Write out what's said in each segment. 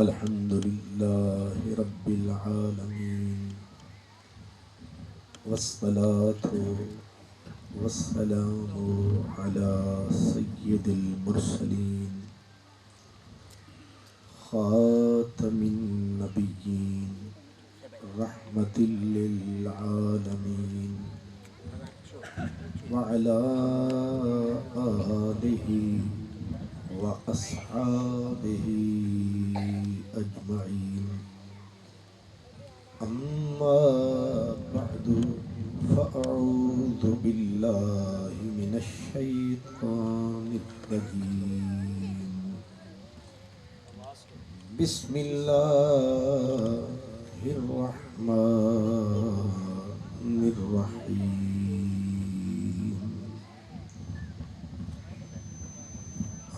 الحمد لله رب العالمين والصلاة والسلام على سيد المرسلين خاتم النبيين رحمة للعالمين وعلى آله وأصحابه أجمعين أما بعد فأعوذ بالله من الشيطان الرجيم بسم الله الرحمن الرحيم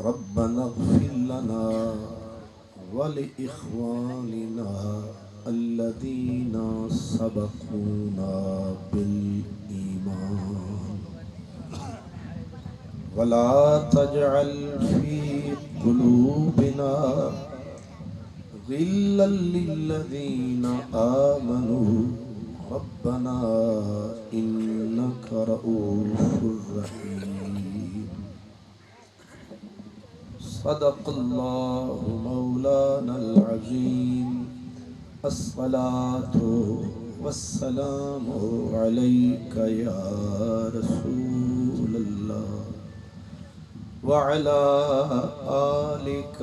ربنا اغفر لنا ولإخواننا الذين سبقونا بالإيمان ولا تجعل في قلوبنا غلا للذين آمنوا ربنا إنك رؤوف رحيم صدق الله مولانا العظيم الصلاة والسلام عليك يا رسول الله وعلى آلك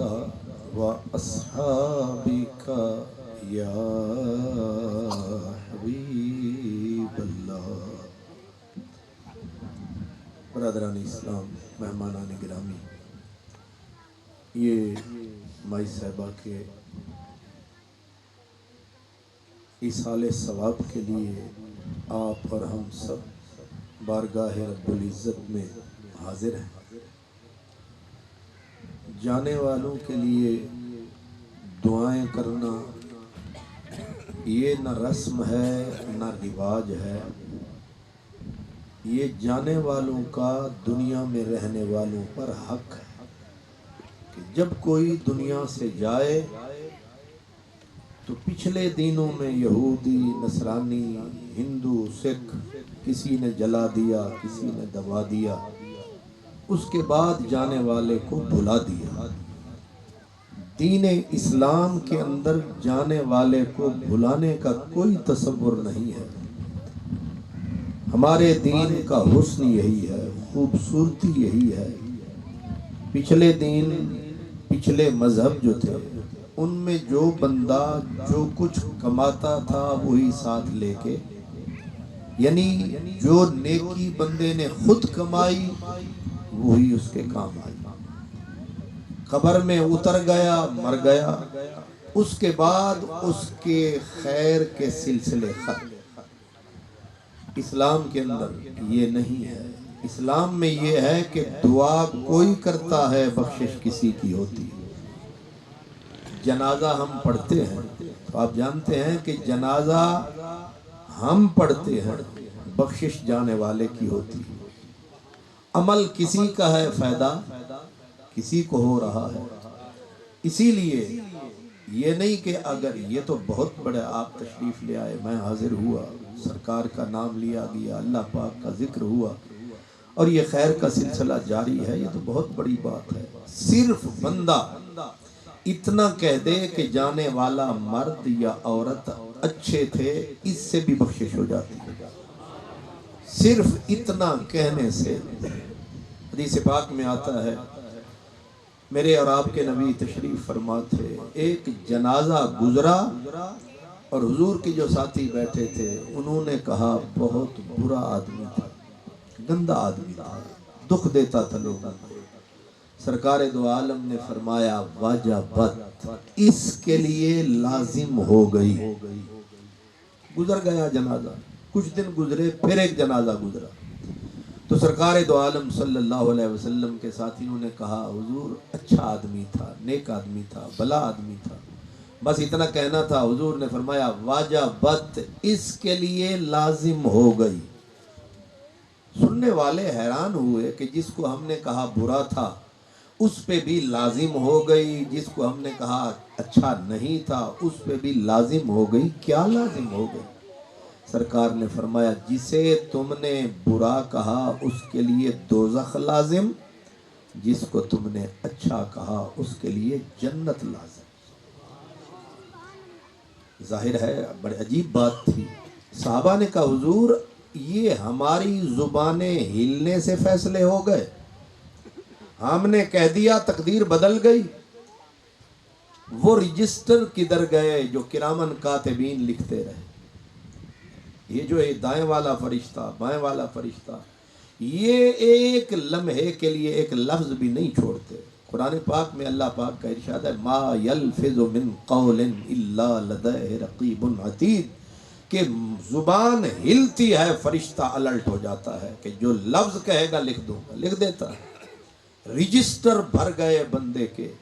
وأصحابك يا حبيب الله. برادران اسلام، مہمانان گرامی، یہ مائی صاحبہ کے ایصال ثواب کے لیے آپ اور ہم سب بارگاہ رب العزت میں حاضر ہیں. جانے والوں کے لیے دعائیں کرنا یہ نہ رسم ہے نہ رواج ہے، یہ جانے والوں کا دنیا میں رہنے والوں پر حق ہے کہ جب کوئی دنیا سے جائے تو پچھلے دنوں میں یہودی، نصرانی، ہندو، سکھ کسی نے جلا دیا، کسی نے دبا دیا، اس کے بعد جانے والے کو بھلا دیا. دین اسلام کے اندر جانے والے کو بھلانے کا کوئی تصور نہیں ہے. ہمارے دین کا حسن یہی ہے، خوبصورتی یہی ہے. پچھلے دین، پچھلے مذہب جو تھے، ان میں جو بندہ جو کچھ کماتا تھا وہی ساتھ لے کے، یعنی جو نیکی بندے نے خود کمائی وہی اس کے کام آئی. قبر میں اتر گیا، مر گیا، اس کے بعد اس کے خیر کے سلسلے ختم. اسلام کے اندر یہ نہیں ہے. اسلام میں یہ ہے کہ دعا کوئی کرتا ہے، بخشش کسی کی ہوتی ہے. جنازہ ہم پڑھتے ہیں تو آپ جانتے ہیں کہ جنازہ ہم پڑھتے ہیں، بخشش جانے والے کی ہوتی ہے. عمل کسی کا ہے، فائدہ کسی کو ہو رہا ہے. اسی لیے یہ نہیں کہ اگر یہ تو بہت بڑے آپ تشریف لے آئے، میں حاضر ہوا، سرکار کا نام لیا گیا، اللہ پاک کا ذکر ہوا اور یہ خیر کا سلسلہ جاری ہے، یہ تو بہت بڑی بات ہے. صرف بندہ اتنا کہہ دے کہ جانے والا مرد یا عورت اچھے تھے، اس سے بھی بخشش ہو جاتی ہے. صرف اتنا کہنے سے. حدیث پاک میں آتا ہے، میرے اور آپ کے نبی تشریف فرما تھے، ایک جنازہ گزرا اور حضور کے جو ساتھی بیٹھے تھے انہوں نے کہا بہت برا آدمی تھا، گندا آدمی تھا، دکھ دیتا تھا لوگوں کو. سرکار دو عالم نے فرمایا واجبت، اس کے لیے لازم ہو گئی. گزر گیا جنازہ، کچھ دن گزرے، پھر ایک جنازہ گزرا تو سرکار دو عالم صلی اللہ علیہ وسلم کے ساتھیوں نے کہا حضور اچھا آدمی تھا، نیک آدمی تھا، بھلا آدمی تھا، بس اتنا کہنا تھا. حضور نے فرمایا واجبت، اس کے لیے لازم ہو گئی. سننے والے حیران ہوئے کہ جس کو ہم نے کہا برا تھا اس پہ بھی لازم ہو گئی، جس کو ہم نے کہا اچھا نہیں تھا اس پہ بھی لازم ہو گئی۔ کیا لازم ہو گئی؟ سرکار نے فرمایا جسے تم نے برا کہا اس کے لیے دوزخ لازم، جس کو تم نے اچھا کہا اس کے لیے جنت لازم۔ ظاہر ہے بڑی عجیب بات تھی۔ صحابہ نے کہا حضور یہ ہماری زبانیں ہلنے سے فیصلے ہو گئے، ہم نے کہہ دیا تقدیر بدل گئی، وہ رجسٹر کدھر گئے جو کرامن کاتبین لکھتے رہے؟ یہ جو دائیں والا فرشتہ بائیں والا فرشتہ یہ ایک لمحے کے لیے ایک لفظ بھی نہیں چھوڑتے۔ قرآن پاک میں اللہ پاک کا ارشاد ہے ما یلفظ من قول الا لدیہ رقیب عتید، کہ زبان ہلتی ہے فرشتہ الرٹ ہو جاتا ہے کہ جو لفظ کہے گا لکھ دوں گا، لکھ دیتا ہے۔ رجسٹر بھر گئے بندے کے۔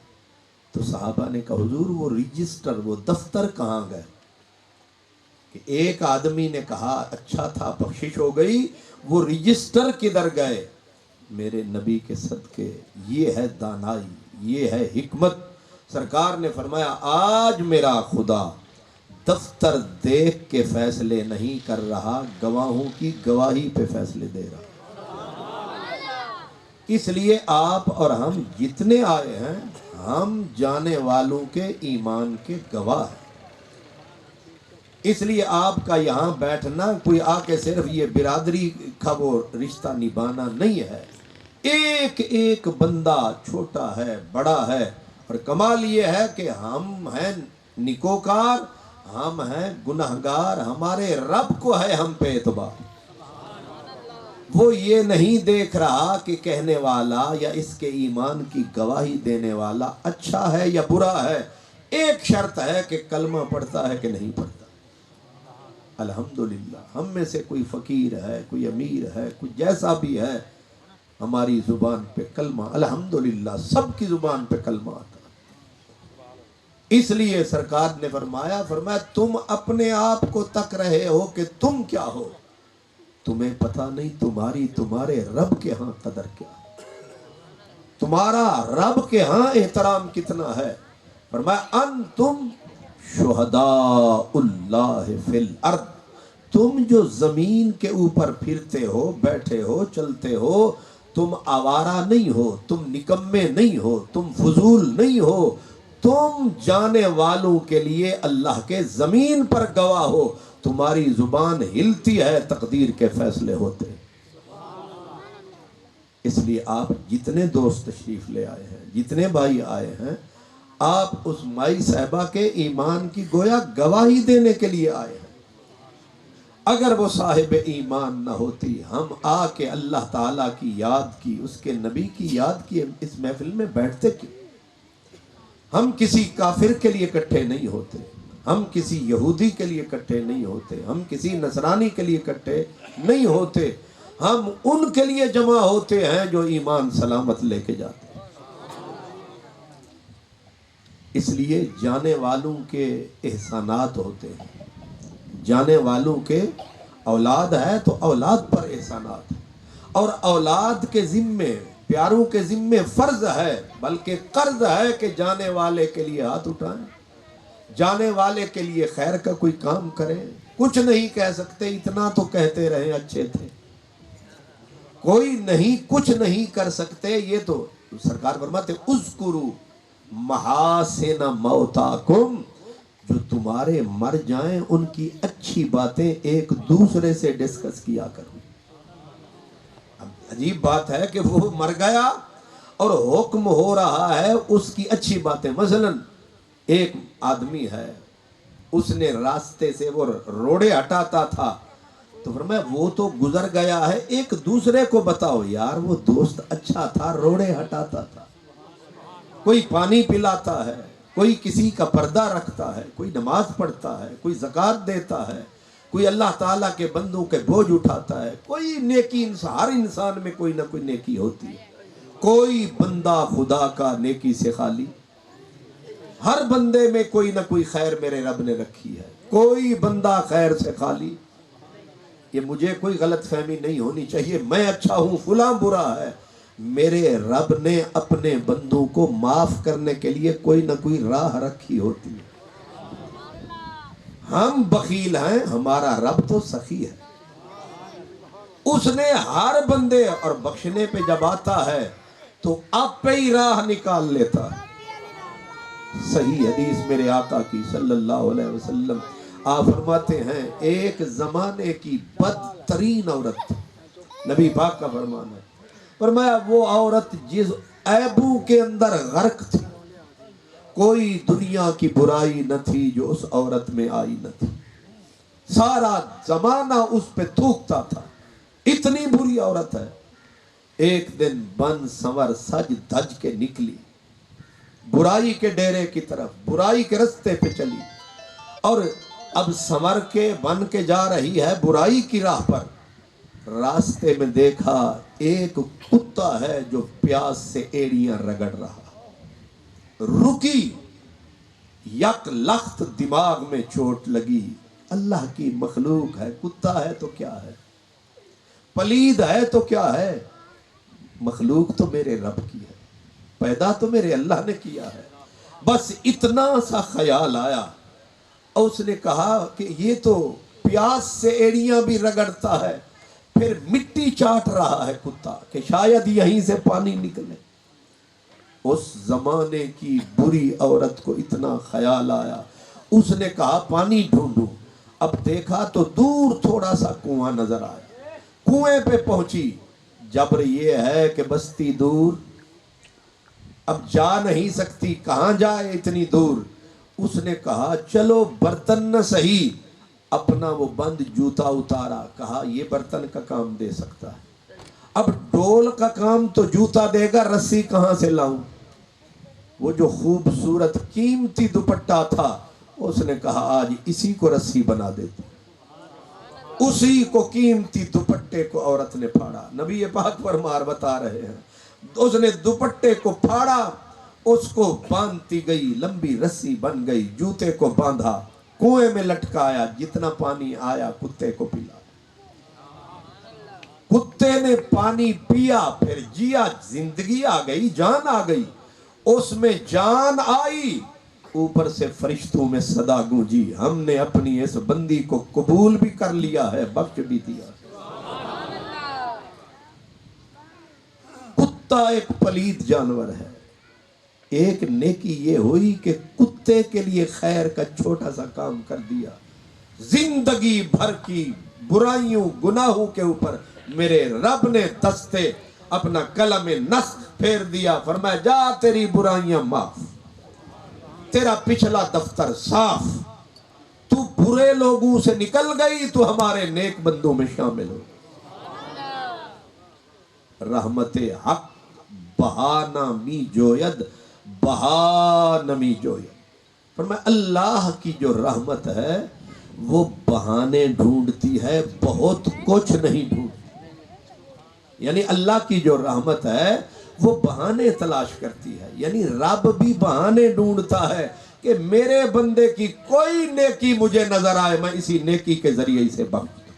تو صحابہ نے کہا حضور وہ رجسٹر وہ دفتر کہاں گئے؟ کہ ایک آدمی نے کہا اچھا تھا بخشش ہو گئی، وہ رجسٹر کدھر گئے؟ میرے نبی کے صدقے یہ ہے دانائی، یہ ہے حکمت۔ سرکار نے فرمایا آج میرا خدا دفتر دیکھ کے فیصلے نہیں کر رہا، گواہوں کی گواہی پہ فیصلے دے رہا۔ اس لیے آپ اور ہم جتنے آئے ہیں ہم جانے والوں کے ایمان کے گواہ ہیں۔ اس لیے آپ کا یہاں بیٹھنا کوئی آ کے صرف یہ برادری کا وہ رشتہ نبھانا نہیں ہے، ایک ایک بندہ چھوٹا ہے بڑا ہے، اور کمال یہ ہے کہ ہم ہیں نکوکار، ہم ہیں گنہگار، ہمارے رب کو ہے ہم پہ اعتبار۔ وہ یہ نہیں دیکھ رہا کہ کہنے والا یا اس کے ایمان کی گواہی دینے والا اچھا ہے یا برا ہے، ایک شرط ہے کہ کلمہ پڑھتا ہے کہ نہیں پڑھتا۔ الحمدللہ ہم میں سے کوئی فقیر ہے، کوئی امیر ہے، کوئی جیسا بھی ہے، ہماری زبان پہ کلمہ الحمدللہ سب کی زبان پہ کلمہ آتا ہے۔ اس لیے سرکار نے فرمایا تم اپنے آپ کو تک رہے ہو کہ تم کیا ہو، تمہیں پتہ نہیں تمہارے رب کے ہاں قدر کیا ہے، تمہارا رب کے ہاں احترام کتنا ہے۔ فرمایا انتم شہداء اللہ فی الارض، تم جو زمین کے اوپر پھرتے ہو، بیٹھے ہو، چلتے ہو، تم آوارہ نہیں ہو، تم نکمے نہیں ہو، تم فضول نہیں ہو، تم جانے والوں کے لیے اللہ کے زمین پر گواہ ہو، تمہاری زبان ہلتی ہے تقدیر کے فیصلے ہوتے ہیں۔ اس لیے آپ جتنے دوست تشریف لے آئے ہیں، جتنے بھائی آئے ہیں، آپ اس مائی صاحبہ کے ایمان کی گویا گواہی دینے کے لیے آئے ہیں۔ اگر وہ صاحب ایمان نہ ہوتی، ہم آ کے اللہ تعالیٰ کی یاد کی، اس کے نبی کی یاد کی اس محفل میں بیٹھتے کیوں؟ ہم کسی کافر کے لیے اکٹھے نہیں ہوتے، ہم کسی یہودی کے لیے اکٹھے نہیں ہوتے، ہم کسی نصرانی کے لیے اکٹھے نہیں ہوتے، ہم ان کے لیے جمع ہوتے ہیں جو ایمان سلامت لے کے جاتے ہیں۔ اس لیے جانے والوں کے احسانات ہوتے ہیں، جانے والوں کے اولاد ہے تو اولاد پر احسانات ہے، اور اولاد کے ذمے پیاروں کے ذمے فرض ہے بلکہ قرض ہے کہ جانے والے کے لیے ہاتھ اٹھائیں، جانے والے کے لیے خیر کا کوئی کام کریں۔ کچھ نہیں کہہ سکتے، اتنا تو کہتے رہے اچھے تھے، کوئی نہیں کچھ نہیں کر سکتے، یہ تو سرکار فرماتے اذکروا محاسن موتاکم، جو تمہارے مر جائیں ان کی اچھی باتیں ایک دوسرے سے ڈسکس کیا کرو۔ عجیب بات ہے کہ وہ مر گیا اور حکم ہو رہا ہے اس کی اچھی باتیں۔ مثلا ایک آدمی ہے، اس نے راستے سے وہ روڑے ہٹاتا تھا، تو فرمایا وہ تو گزر گیا ہے، ایک دوسرے کو بتاؤ یار وہ دوست اچھا تھا، روڑے ہٹاتا تھا، کوئی پانی پلاتا ہے، کوئی کسی کا پردہ رکھتا ہے، کوئی نماز پڑھتا ہے، کوئی زکوٰۃ دیتا ہے، کوئی اللہ تعالیٰ کے بندوں کے بوجھ اٹھاتا ہے، کوئی نیکی ہر انسان میں کوئی نہ کوئی نیکی ہوتی ہے، کوئی بندہ خدا کا نیکی سے خالی، ہر بندے میں کوئی نہ کوئی خیر میرے رب نے رکھی ہے، کوئی بندہ خیر سے خالی۔ یہ مجھے کوئی غلط فہمی نہیں ہونی چاہیے میں اچھا ہوں فلاں برا ہے، میرے رب نے اپنے بندوں کو معاف کرنے کے لیے کوئی نہ کوئی راہ رکھی ہوتی ہے. ہم بخیل ہیں، ہمارا رب تو سخی ہے. اس نے ہر بندے اور بخشنے پہ جب آتا ہے تو آپ پہ ہی راہ نکال لیتا ہے. صحیح حدیث میرے آقا کی صلی اللہ علیہ وسلم، آپ فرماتے ہیں ایک زمانے کی بدترین عورت، نبی پاک کا فرمان ہے، فرمایا وہ عورت جس عیبوں کے اندر غرق تھی، کوئی دنیا کی برائی نہ تھی جو اس عورت میں آئی نہ تھی. سارا زمانہ اس پہ تھوکتا تھا، اتنی بری عورت ہے. ایک دن بن سنور سج دھج کے نکلی، برائی کے ڈیرے کی طرف، برائی کے رستے پہ چلی، اور اب سنور کے بن کے جا رہی ہے برائی کی راہ پر. راستے میں دیکھا ایک کتا ہے جو پیاس سے ایڑیاں رگڑ رہا. رکی، یک لخت دماغ میں چوٹ لگی. اللہ کی مخلوق ہے، کتا ہے تو کیا ہے، پلید ہے تو کیا ہے، مخلوق تو میرے رب کی ہے، پیدا تو میرے اللہ نے کیا ہے. بس اتنا سا خیال آیا، اور اس نے کہا کہ یہ تو پیاس سے ایڑیاں بھی رگڑتا ہے، پھر مٹی چاٹ رہا ہے کتا، کہ شاید یہیں سے پانی نکلے. اس زمانے کی بری عورت کو اتنا خیال آیا، اس نے کہا پانی ڈھونڈوں. اب دیکھا تو دور تھوڑا سا کنواں نظر آیا، کنویں پہ پہنچی. جبر یہ ہے کہ بستی دور، اب جا نہیں سکتی، کہاں جائے اتنی دور. اس نے کہا چلو برتن نہ سہی، اپنا وہ بند جوتا اتارا، کہا یہ برتن کا کام دے سکتا ہے. اب ڈول کا کام تو جوتا دے گا، رسی کہاں سے لاؤں. وہ جو خوبصورت قیمتی دوپٹہ تھا، اس نے کہا آج اسی کو رسی بنا دیتی. اسی کو قیمتی دوپٹے کو عورت نے پھاڑا. نبی پاک فرمان بتا رہے ہیں، اس نے دوپٹے کو پھاڑا، اس کو باندھتی گئی، لمبی رسی بن گئی، جوتے کو باندھا، کنویں میں لٹکایا، جتنا پانی آیا کتے کو پلایا. کتے نے پانی پیا، پھر جیا، زندگی آ گئی، جان آ گئی. اس میں جان آئی، اوپر سے فرشتوں میں صدا گونجی، ہم نے اپنی اس بندی کو قبول بھی کر لیا ہے، بخش بھی دیا. کتا ایک پلید جانور ہے. ایک نیکی یہ ہوئی کہ کتے کے لیے خیر کا چھوٹا سا کام کر دیا. زندگی بھر کی برائیوں گناہوں کے اوپر میرے رب نے دستے اپنا قلم نسخ پھیر دیا. فرمایا جا تیری برائیاں معاف، تیرا پچھلا دفتر صاف، تو برے لوگوں سے نکل گئی، تو ہمارے نیک بندوں میں شامل ہو. رحمت حق بہانہ می جوید، بہانہ می جوید. فرمایا اللہ کی جو رحمت ہے وہ بہانے ڈھونڈتی ہے، بہت کچھ نہیں ڈھونڈتی. یعنی اللہ کی جو رحمت ہے وہ بہانے تلاش کرتی ہے. یعنی رب بھی بہانے ڈھونڈتا ہے کہ میرے بندے کی کوئی نیکی مجھے نظر آئے، میں اسی نیکی کے ذریعے اسے بخش دوں.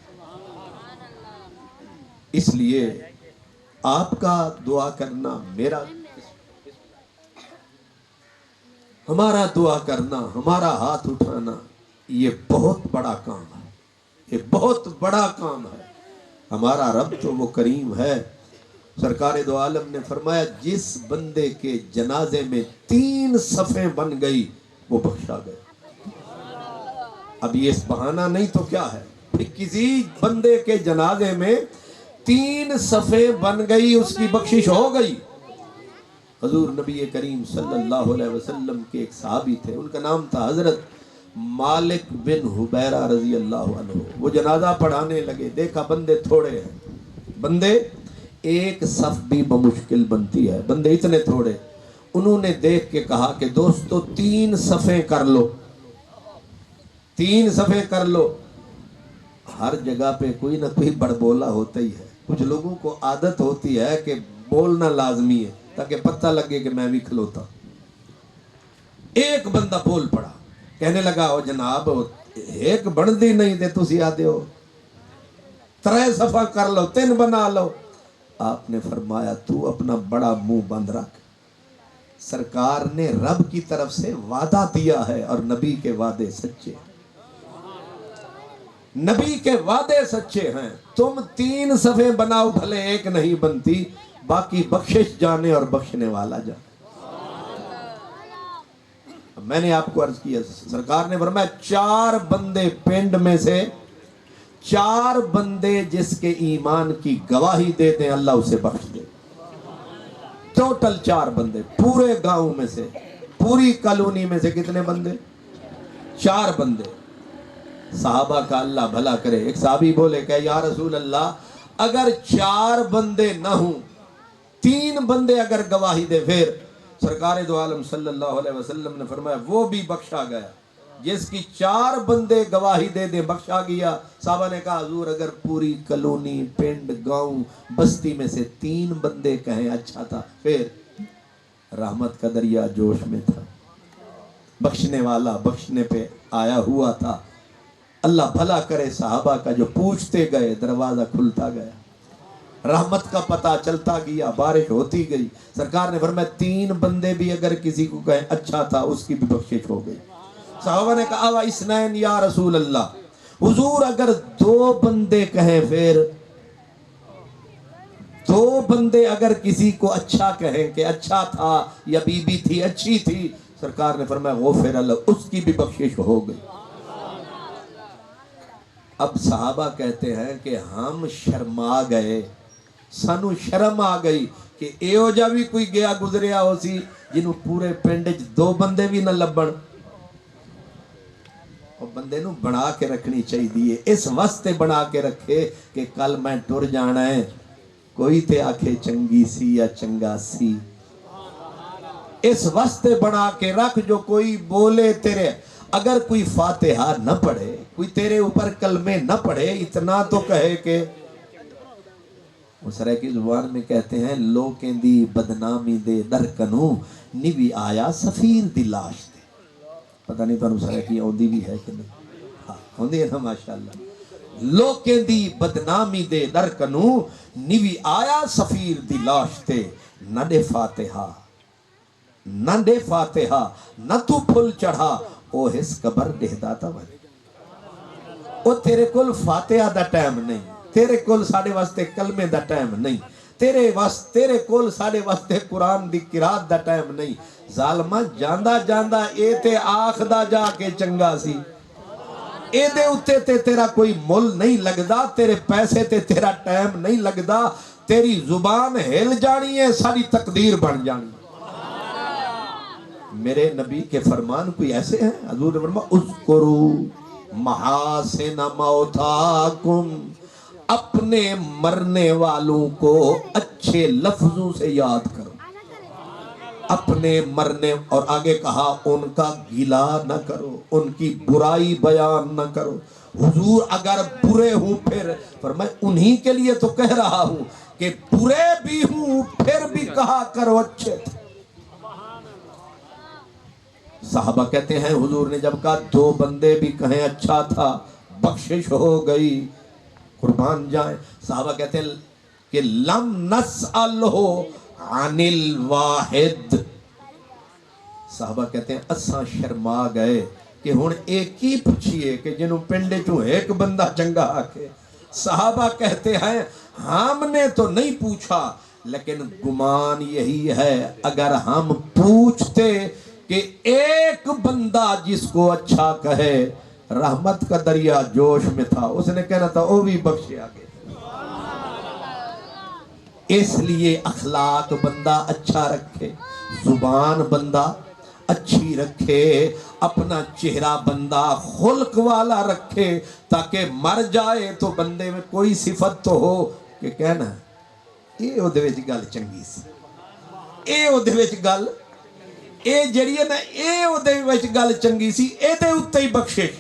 اس لیے آپ کا دعا کرنا، ہمارا دعا کرنا، ہمارا ہاتھ اٹھانا، یہ بہت بڑا کام ہے، یہ بہت بڑا کام ہے. ہمارا رب تو وہ کریم ہے. سرکار دو عالم نے فرمایا جس بندے کے جنازے میں 3 صفیں بن گئی وہ بخشا گئے. اب یہ بہانہ نہیں تو کیا ہے، پھر کسی بندے کے جنازے میں 3 صفیں بن گئی، اس کی بخشش ہو گئی. حضور نبی کریم صلی اللہ علیہ وسلم کے ایک صحابی تھے، ان کا نام تھا حضرت مالک بن حبیرہ رضی اللہ عنہ. وہ جنازہ پڑھانے لگے، دیکھا بندے تھوڑے ہیں، بندے ایک صف بھی بمشکل بنتی ہے، بندے اتنے تھوڑے. انہوں نے دیکھ کے کہا کہ دوستو 3 صفیں کر لو، 3 صفیں کر لو. ہر جگہ پہ کوئی نہ کوئی بڑبولا ہوتا ہی ہے. کچھ لوگوں کو عادت ہوتی ہے کہ بولنا لازمی ہے تاکہ پتہ لگے کہ میں بھی کھلوتا. ایک بندہ بول پڑا، کہنے لگا او جناب ایک بڑھدی نہیں دے تسی آدھے ہو، 3 صفحہ کر لو، 3 بنا لو. آپ نے فرمایا تو اپنا بڑا منہ بند رکھ، سرکار نے رب کی طرف سے وعدہ دیا ہے اور نبی کے وعدے سچے ہیں، نبی کے وعدے سچے ہیں۔ تم 3 صفیں بناؤ بھلے ایک نہیں بنتی، باقی بخشش جانے اور بخشنے والا جانے۔ میں نے آپ کو عرض کیا، سرکار نے فرمایا 4 بندے پنڈ میں سے 4 بندے جس کے ایمان کی گواہی دے دیں اللہ اسے بخش دے۔ ٹوٹل 4 بندے پورے گاؤں میں سے، پوری کالونی میں سے کتنے بندے؟ 4 بندے۔ صحابہ کا اللہ بھلا کرے، ایک صحابی بولے کہ یا رسول اللہ اگر 4 بندے نہ ہوں، 3 بندے اگر گواہی دے، پھر سرکار دو عالم صلی اللہ علیہ وسلم نے فرمایا وہ بھی بخشا گیا، جس کی 4 بندے گواہی دے دیں بخشا گیا۔ صحابہ نے کہا حضور اگر پوری کالونی، پنڈ، گاؤں، بستی میں سے 3 بندے کہیں اچھا تھا، پھر رحمت کا دریا جوش میں تھا، بخشنے والا بخشنے پہ آیا ہوا تھا۔ اللہ بھلا کرے صحابہ کا، جو پوچھتے گئے دروازہ کھلتا گیا، رحمت کا پتہ چلتا گیا، بارش ہوتی گئی۔ سرکار نے فرمایا 3 بندے بھی اگر کسی کو کہیں اچھا تھا اس کی بھی بخشش ہو گئی۔ صحابہ نے کہا اوا اثنین یا رسول اللہ، حضور اگر 2 بندے کہیں، پھر 2 بندے اگر کسی کو اچھا کہیں کہ اچھا تھا یا بی بی تھی اچھی تھی، سرکار نے فرمایا غفر اللہ، اس کی بھی بخشش ہو گئی۔ اب صحابہ کہتے ہیں کہ ہم شرما گئے، سانو شرم آ گئی کہ ایو جا بھی کوئی گیا گزریا ہو سی جنہوں پورے پنڈ 2 بندے بھی نہ لبن، اور بندے نو بنا کے رکھنی چاہیے، اس واسطے بنا کے رکھے کہ کل میں ٹر جانا ہے، کوئی تے آکھے چنگی سی یا چنگا سی، اس واسطے بنا کے رکھ جو کوئی بولے تیرے، اگر کوئی فاتحہ نہ پڑھے، کوئی تیرے اوپر کلمے نہ پڑھے، اتنا تو کہے کہ مسرح کی زبان میں کہتے ہیں لوکیں دی بدنامی دے درکنوں نیوی آیا سفیر دی لاش دے۔ پتہ نہیں تو مسرح کی اوندی بھی ہے کہ نہیں؟ ہاں اوندی ہے نا ماشاءاللہ۔ لوکیں دی بدنامی دے درکنوں نیوی آیا سفیر دی لاش دے، نہ دے فاتحہ نہ دے فاتحہ نہ تو پھل چڑھا او ہس قبر دہدا تا بھائی، او تیرے کول فاتحہ دا ٹائم نہیں، تیرے کول ساڑے واسطے کلمے دا ٹائم نہیں، تیرے کول ساڑے واسطے قرآن دی قرات دا ٹائم نہیں۔ ظالمہ جاندہ جاندہ اے تے آخ دا جا کے چنگا سی، اے دے اتے تے تیرا کوئی مل نہیں لگدا، تیرے پیسے تے تیرا ٹائم نہیں لگدا، تیری زبان ہل جانی ہے، ساری تقدیر بن جانی۔ میرے نبی کے فرمان کوئی ایسے ہیں، حضور نے فرمایا اذکروا محاسن موتاکم، اپنے مرنے والوں کو اچھے لفظوں سے یاد کرو، اپنے مرنے، اور آگے کہا ان کا گلا نہ کرو، ان کی برائی بیان نہ کرو۔ حضور اگر برے ہوں پھر فرمایا انہی کے لیے تو کہہ رہا ہوں کہ برے بھی ہوں پھر بھی کہا کرو اچھے تھے۔ صحابہ کہتے ہیں حضور نے جب کہا 2 بندے بھی کہیں اچھا تھا بخشش ہو گئی، قربان جائیں۔ صحابہ کہتے ہیں کہ لم نسألہ عن الواحد، صحابہ کہتے ہیں اساں شرما گئے کہ ہن ایک ہی پوچھئے کہ جنہوں پنڈے چوں ایک بندہ چنگا آکے۔ صحابہ کہتے ہیں ہم نے تو نہیں پوچھا، لیکن گمان یہی ہے اگر ہم پوچھتے کہ ایک بندہ جس کو اچھا کہے، رحمت کا دریا جوش میں تھا، اس نے کہنا تھا وہ بھی بخشے آگے۔ اس لیے اخلاق بندہ اچھا رکھے، زبان بندہ اچھی رکھے، اپنا چہرہ بندہ خلق والا رکھے، تاکہ مر جائے تو بندے میں کوئی صفت تو ہو کہ کہنا اے او دے وچ گل چنگی سی، اے او دے وچ گل، اے جڑی ہے نا اے او دے وچ گل چنگی سی، اے دے اتے ہی بخشش۔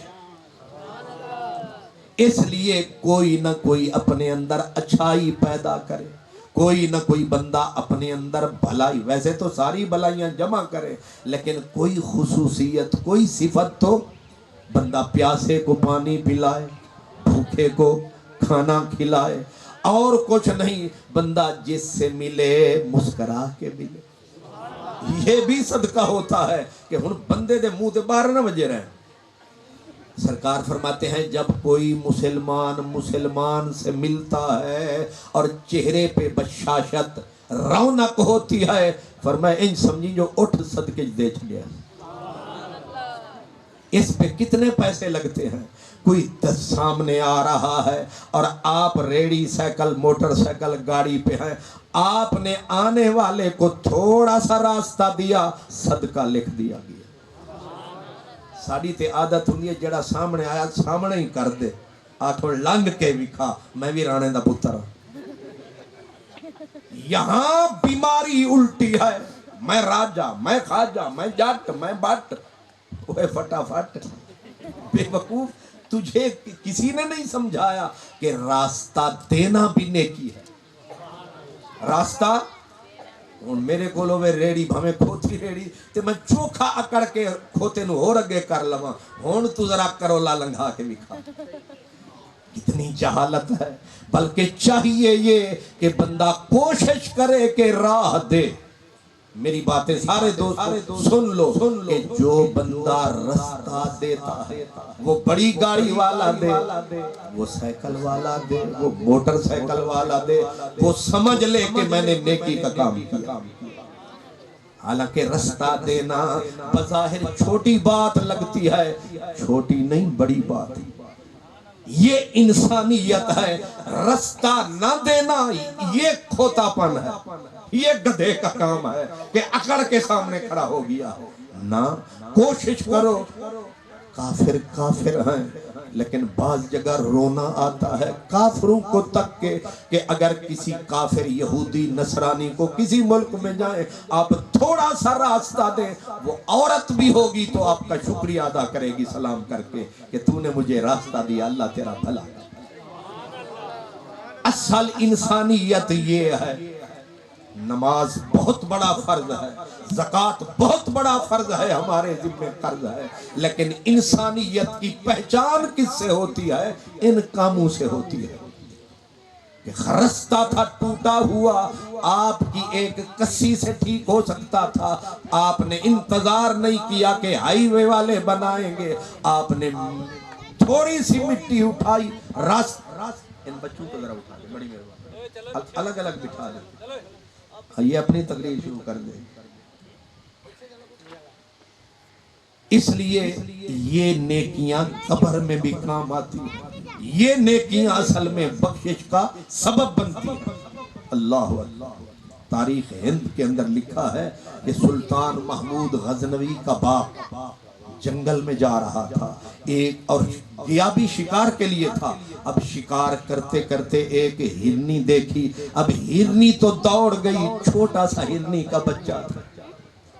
اس لیے کوئی نہ کوئی اپنے اندر اچھائی پیدا کرے، کوئی نہ کوئی بندہ اپنے اندر بھلائی، ویسے تو ساری بھلائیاں جمع کرے، لیکن کوئی خصوصیت، کوئی صفت تو بندہ پیاسے کو پانی پلائے، بھوکے کو کھانا کھلائے، اور کچھ نہیں، بندہ جس سے ملے مسکرا کے ملے، یہ بھی صدقہ ہوتا ہے کہ ہن بندے دے منہ تے باہر نہ وجے رہے۔ سرکار فرماتے ہیں جب کوئی مسلمان سے ملتا ہے اور چہرے پہ بشاشت رونق ہوتی ہے، فرمایا انج سمجھی جو اٹھ صدقے دے چلے، اس پہ کتنے پیسے لگتے ہیں۔ کوئی سامنے آ رہا ہے اور آپ ریڑی سائیکل موٹر سائیکل گاڑی پہ ہیں، آپ نے آنے والے کو تھوڑا سا راستہ دیا، صدقہ لکھ دیا گیا۔ ساڑی تے عادت ہوندی ہے جڑا سامنے آیا سامنے ہی کر دے، آٹھو لنگ کے بھی کھا، میں بھی رانے دا پتر ہوں۔ یہاں بیماری الٹی ہے، میں راجہ، میں خواجہ، میں جٹ، میں بٹ، وہ فٹافٹ بے وقوف، تجھے کسی نے نہیں سمجھایا کہ راستہ دینا بھی نیکی ہے۔ راستہ میرے کو لوے ریڑی بھامے کھوتی ریڑی تے میں چوکھا اکڑ کے کھوتے نو ہو رگے کر لواں، ہون تو ذرا کرولا لنگھا کے بھی کھا۔ کتنی جہالت ہے۔ بلکہ چاہیے یہ کہ بندہ کوشش کرے کہ راہ دے۔ میری باتیں سارے دوست سن لو کہ جو بندہ رستہ دیتا ہے، وہ بڑی گاڑی والا دے، وہ سائیکل والا دے، وہ موٹر سائیکل والا دے، وہ سمجھ لے کہ میں نے نیکی کا کام کیا۔ حالانکہ رستہ دینا بظاہر چھوٹی بات لگتی ہے، چھوٹی نہیں بڑی بات ہے۔ یہ انسانیت ہے۔ رستہ نہ دینا یہ کھوتا پن ہے، یہ گدھے کا کام ہے کہ اکڑ کے سامنے کھڑا ہو گیا۔ نہ، کوشش کرو۔ کافر کافر ہیں، لیکن بعض جگہ رونا آتا ہے کافروں کو تک کہ اگر کسی کافر یہودی نصرانی کو کسی ملک میں جائیں، آپ تھوڑا سا راستہ دیں، وہ عورت بھی ہوگی تو آپ کا شکریہ ادا کرے گی سلام کر کے کہ تو نے مجھے راستہ دیا، اللہ تیرا بھلا۔ اصل انسانیت یہ ہے۔ نماز بہت بڑا فرض ہے، زکوٰۃ بہت بڑا فرض ہے، ہمارے ذمہ قرض ہے، لیکن انسانیت کی پہچان کس سے ہوتی ہے؟ ان کاموں سے ہوتی ہے کہ رستہ تھا ٹوٹا ہوا، آپ کی ایک کسی سے ٹھیک ہو سکتا تھا، آپ نے انتظار نہیں کیا کہ ہائی وے والے بنائیں گے، آپ نے تھوڑی سی مٹی اٹھائی، ان بچوں کو ذرا اٹھا دیں، بڑی مہربانی، الگ الگ بٹھا دیں، یہ اپنی تقریر شروع کر دیں۔ اس لیے یہ نیکیاں قبر میں بھی کام آتی ہیں، یہ نیکیاں اصل میں بخشش کا سبب بنتی ہیں۔ اللہ اللہ، تاریخ ہند کے اندر لکھا ہے کہ سلطان محمود غزنوی کا باپ جنگل میں جا رہا تھا، ایک اور گیا بھی شکار کے لیے تھا۔ اب شکار کرتے کرتے ایک ہرنی دیکھی، اب ہرنی تو دوڑ گئی، چھوٹا سا ہرنی کا بچہ تھا،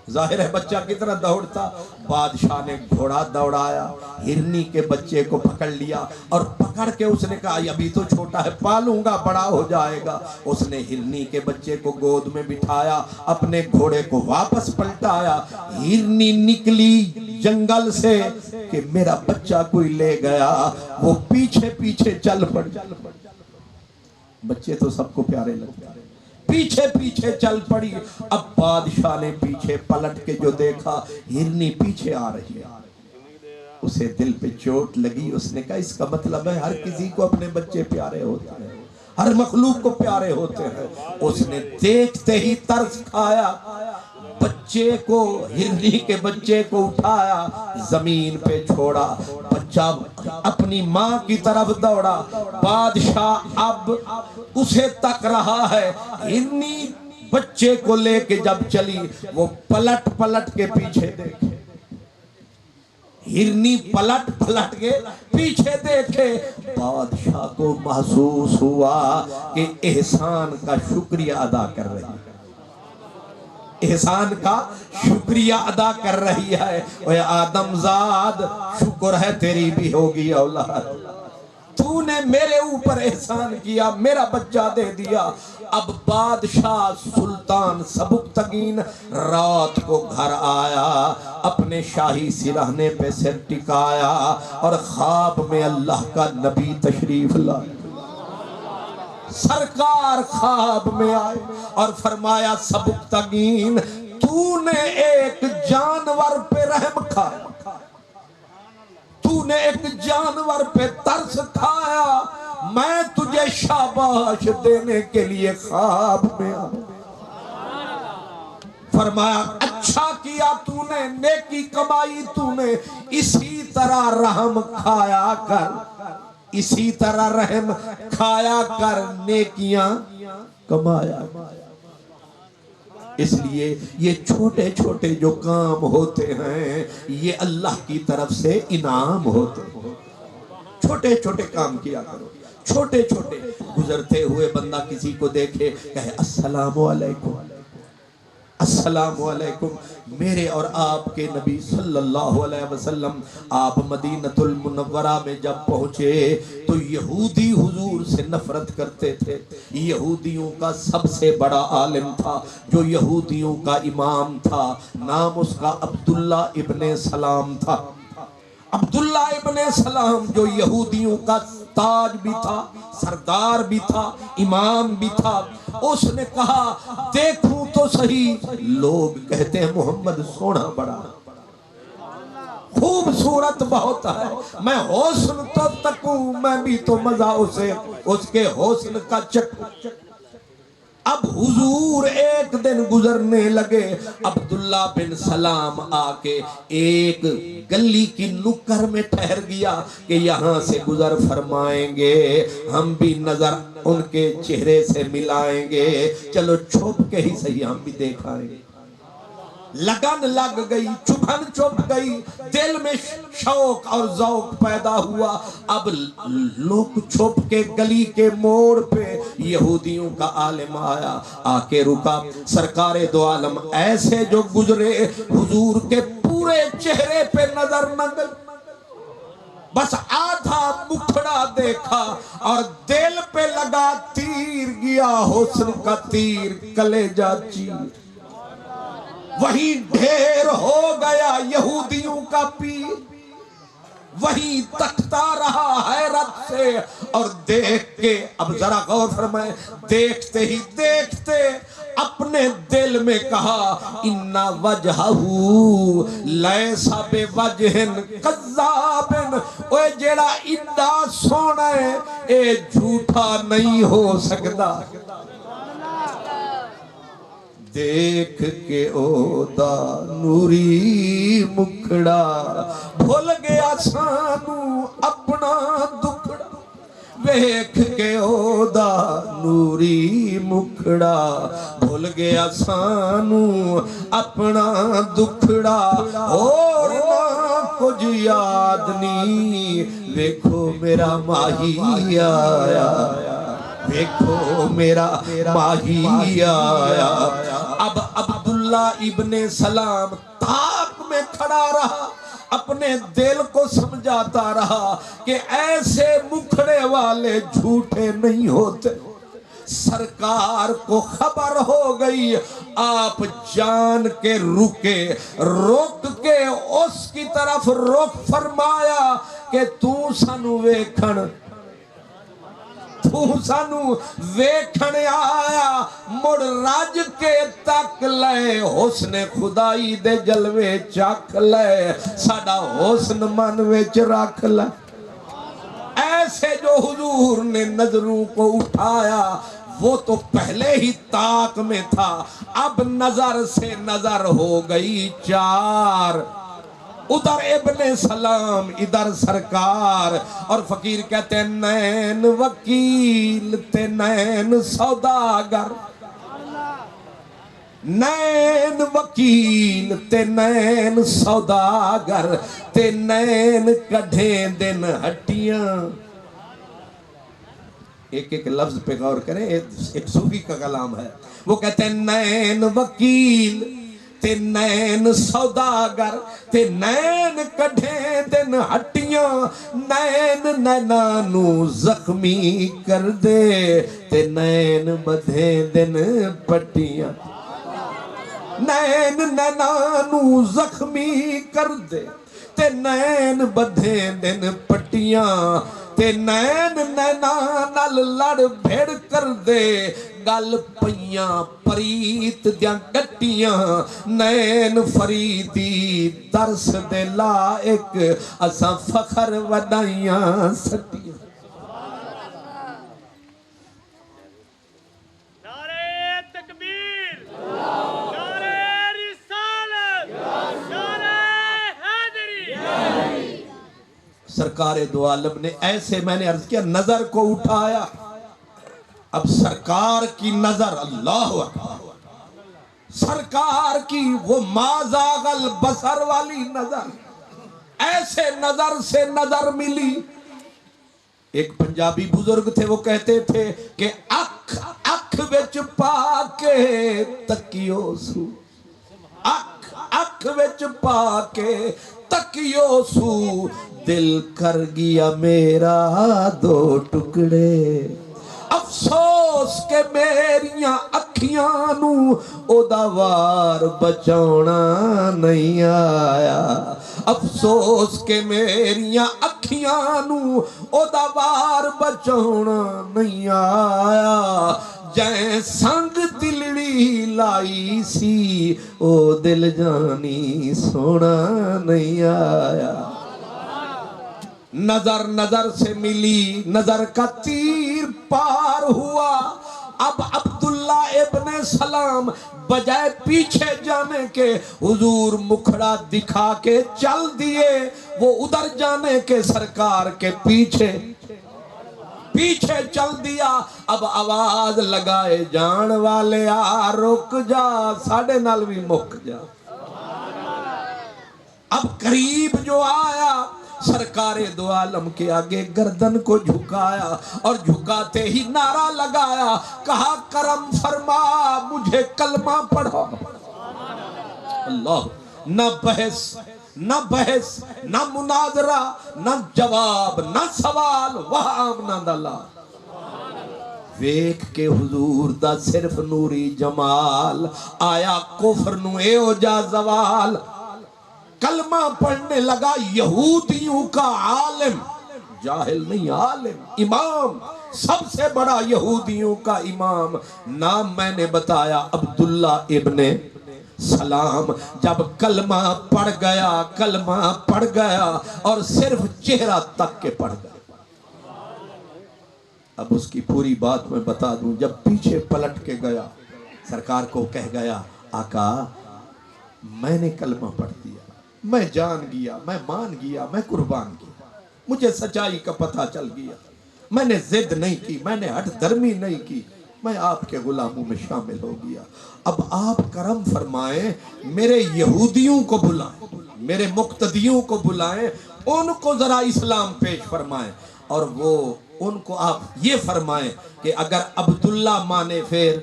ظاہر ہے بچہ کتنا دوڑتا۔ بادشاہ نے گھوڑا دوڑایا، ہرنی کے بچے کو پکڑ لیا اور پکڑ کے اس نے کہا ابھی تو چھوٹا ہے، پالوں گا بڑا ہو جائے گا۔ اس نے ہرنی کے بچے کو گود میں بٹھایا، اپنے گھوڑے کو واپس پلٹایا، ہرنی نکلی جنگل سے کہ میرا بچہ کوئی لے گیا، وہ پیچھے پیچھے چل پڑ، بچے تو سب کو پیارے لگتے ہیں، پیچھے پیچھے چل پڑی۔ اب بادشاہ نے پیچھے پلٹ کے جو دیکھا ہرنی پیچھے آ رہی ہے، اسے دل پہ چوٹ لگی، اس نے کہا اس کا مطلب ہے ہر کسی کو اپنے بچے پیارے ہوتے ہیں، ہر مخلوق کو پیارے ہوتے ہیں۔ اس نے دیکھتے ہی ترس کھایا، بچے کو، ہرنی کے بچے کو اٹھایا، زمین پہ چھوڑا، بچہ اپنی ماں کی طرف دوڑا۔ بادشاہ اب اسے تک رہا ہے، ہرنی بچے کو لے کے جب چلی، وہ پلٹ پلٹ کے پیچھے دیکھے، ہرنی پلٹ پلٹ کے پیچھے دیکھے۔ بادشاہ کو محسوس ہوا کہ احسان کا شکریہ ادا کر رہی ہے، احسان کا شکریہ ادا کر رہی ہے۔ اے آدم زاد، شکر ہے تیری بھی ہوگی اولاد، تو نے میرے اوپر احسان کیا، میرا بچہ دے دیا۔ اب بادشاہ سلطان سبکتگین رات کو گھر آیا، اپنے شاہی سرہنے پہ سر ٹکایا اور خواب میں اللہ کا نبی تشریف لائے۔ سرکار خواب میں آئے اور فرمایا سبکتگین تو نے ایک جانور پہ رحم کھایا، تو نے ایک جانور پہ ترس کھایا، میں تجھے شاباش دینے کے لیے خواب میں آیا۔ فرمایا اچھا کیا تو نے، نیکی کمائی تو نے، اسی طرح رحم کھایا کر، اسی طرح رحم کھایا کر، نیکیاں کمایا۔ اس لیے یہ چھوٹے چھوٹے جو کام ہوتے ہیں یہ اللہ کی طرف سے انعام ہوتے ہیں۔ چھوٹے چھوٹے کام کیا کرو، چھوٹے چھوٹے۔ گزرتے ہوئے بندہ کسی کو دیکھے کہے السلام علیکم، السلام علیکم۔ میرے اور آپ کے نبی صلی اللہ علیہ وسلم آپ مدینہ المنورہ میں جب پہنچے تو یہودی حضور سے نفرت کرتے تھے۔ یہودیوں کا سب سے بڑا عالم تھا جو یہودیوں کا امام تھا، نام اس کا عبداللہ ابن سلام تھا۔ عبداللہ ابن سلام جو یہودیوں کا تاج بھی تھا، سردار بھی تھا، امام بھی تھا۔ اس نے کہا دیکھوں تو صحیح، لوگ کہتے ہیں محمد سونا بڑا، خوبصورت بہت ہے، میں حسن تو تکوں، میں بھی تو مزہ اسے اس کے حسن کا چکوں۔ اب حضور ایک دن گزرنے لگے، عبداللہ بن سلام آ کے ایک گلی کی نکر میں ٹھہر گیا کہ یہاں سے گزر فرمائیں گے، ہم بھی نظر ان کے چہرے سے ملائیں گے، چلو چھپ کے ہی صحیح ہم بھی دیکھائیں گے۔ لگن لگ گئی، چبھن چپ گئی، دل میں شوق اور ذوق پیدا ہوا۔ اب لوگ چھپ کے گلی کے موڑ پہ یہودیوں کا عالم آیا، آ کے رکا۔ سرکار دو عالم ایسے جو گزرے حضور کے پورے چہرے پہ نظر نہ گئی، بس آدھا مکھڑا دیکھا اور دل پہ لگا تیر، گیا حسن کا تیر کلیجہ چیر۔ وہی ڈھیر ہو گیا یہودیوں کا پیر، وہی تکتا رہا حیرت سے اور دیکھ کے، اب ذرا غور فرمائیں، دیکھتے ہی دیکھتے اپنے دل میں کہا اِنَّ وَجْهَهُ لَيْسَ بِوَجْهٍ كَذَّابٍ، اوہ جیڑا اِنّا سونا ہے اے جھوٹا نہیں ہو سکتا۔ دیکھ کے اودا نوری مکھڑا، بھول گیا سانو اپنا دکھڑا۔ دیکھ کے اودا نوری مکھڑا، بھول گیا سانو اپنا دکھڑا۔ اور نہ کچھ یاد نہیں، دیکھو میرا ماہی آیا، دیکھو میرا ماہی آیا۔ اب عبداللہ ابن سلام تاک میں کھڑا رہا، اپنے دل کو سمجھاتا رہا کہ ایسے مکھڑے والے جھوٹے نہیں ہوتے۔ سرکار کو خبر ہو گئی، آپ جان کے رکے، رک کے اس کی طرف رخ فرمایا کہ تو سانو ویکھن، تو سانو ویکھن آیا، مڑ رج کے تک لے، حسن خدائی دے جلوے چک لے، ساڈا حسن من وچ رکھ لے۔ ایسے جو حضور نے نظروں کو اٹھایا، وہ تو پہلے ہی تاک میں تھا، اب نظر سے نظر ہو گئی چار، ادھر ابن سلام ادھر سرکار۔ اور فقیر کہتے ہیں نین وکیل تے نین سوداگر، نین وکیل تے نین سوداگر، تے نین کڈھیں دن ہٹیاں۔ ایک ایک لفظ پہ غور کریں، ایک صوفی کا کلام ہے، وہ کہتے ہیں نین وکیل تے نین سوداگر، تے نین کڈھیں دن ہٹیاں، نین نینانو زخمی کر دے، تے نین بدھیں دن پٹیاں۔ نین نینانو زخمی کر دے، تے نین بدھیں دن پٹیاں۔ تے نین نینا نال لڑ بھیڑ کر دے گل پیاں پریت دیاں گٹیاں نین فریدی درس دے لائق اساں فخر وڈائیاں سٹیاں سرکار دو عالم نے ایسے میں نے عرض کیا نظر کو اٹھایا اب سرکار کی نظر اللہ اکبر سرکار کی وہ مازاغ البصر والی نظر ایسے نظر سے نظر ملی ایک پنجابی بزرگ تھے وہ کہتے تھے کہ اکھ وچ پا کے تکیو سو اکھ وچ پا کے تکیو سو دل کر گیا میرا دو ٹکڑے افسوس کہ میریاں اکھیاں نو او دا وار بچاونا نہیں آیا افسوس کہ میریاں اکھیاں نو او دا وار بچاونا نہیں آیا جائیں سنگ دلڑی لائی سی او دل جانی سونا نہیں آیا نظر نظر سے ملی نظر کا تیر پار ہوا اب عبداللہ ابن سلام بجائے پیچھے جانے کے حضور مکھڑا دکھا کے چل دیے وہ ادھر جانے کے سرکار کے پیچھے چل دیا اب آواز لگائے جان والے آ رک جا ساڑھے نال بھی مک جا اب قریب جو آیا سرکار دو عالم کے آگے گردن کو جھکایا اور جھکاتے ہی نعرہ لگایا کہا کرم فرما مجھے کلمہ پڑھو اللہ نہ بحث نہ مناظرہ نہ جواب نہ سوال وہاں آمنا دلہ ویکھ کے حضور دا صرف نوری جمال آیا کفر نو اے ہو جا زوال کلمہ پڑھنے لگا یہودیوں کا عالم جاہل نہیں عالم امام سب سے بڑا یہودیوں کا امام نام میں نے بتایا عبداللہ ابن سلام جب کلمہ پڑھ گیا اور صرف چہرہ تک کے پڑھ گیا اب اس کی پوری بات میں بتا دوں جب پیچھے پلٹ کے گیا سرکار کو کہہ گیا آقا میں نے کلمہ پڑھ دیا میں جان گیا میں مان گیا میں قربان کیا مجھے سچائی کا پتہ چل گیا میں نے ضد نہیں کی میں نے ہٹ درمی نہیں کی میں آپ کے غلاموں میں شامل ہو گیا اب آپ کرم فرمائیں میرے یہودیوں کو بلائیں میرے مقتدیوں کو بلائیں ان کو ذرا اسلام پیش فرمائیں اور وہ ان کو آپ یہ فرمائیں کہ اگر عبداللہ مانے پھر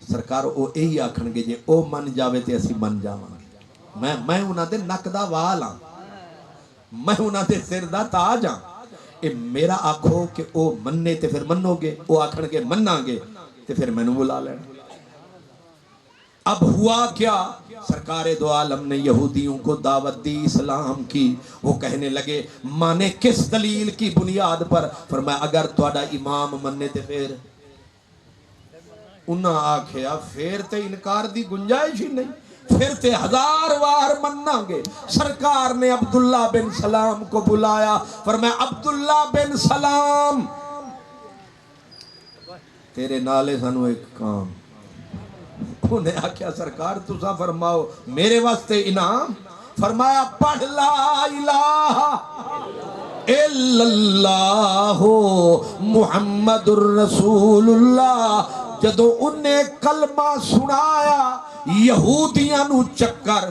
سرکار او یہی آکھن گے جے او من جاوے تے اسی من جاواں میں انہاں دے نک دا وال ہاں میں انہاں دے سر دا تاج ہاں اے میرا آکھو کہ او مننے تے پھر منو گے او آکھن گے مننا گے تے پھر میں نو بلا لینا اب ہوا کیا سرکار دو عالم نے یہودیوں کو دعوت دی اسلام کی وہ کہنے لگے مانے کس دلیل کی بنیاد پر فرمایا اگر تہاڈا امام مننے تے پھر انہاں آکھیا پھر تے انکار دی گنجائش ہی نہیں پھر تے 1000 وار مننا گے سرکار نے عبداللہ بن سلام کو بلایا فرمایا عبداللہ بن سلام تیرے نالے سانو ایک کام انہیں آکھیا سرکار تسا فرماؤ میرے واسطے انعام فرمایا پڑھ لا الہ الا اللہ محمد الرسول اللہ جدو انہیں کلمہ سنایا یہودیاں نو چکر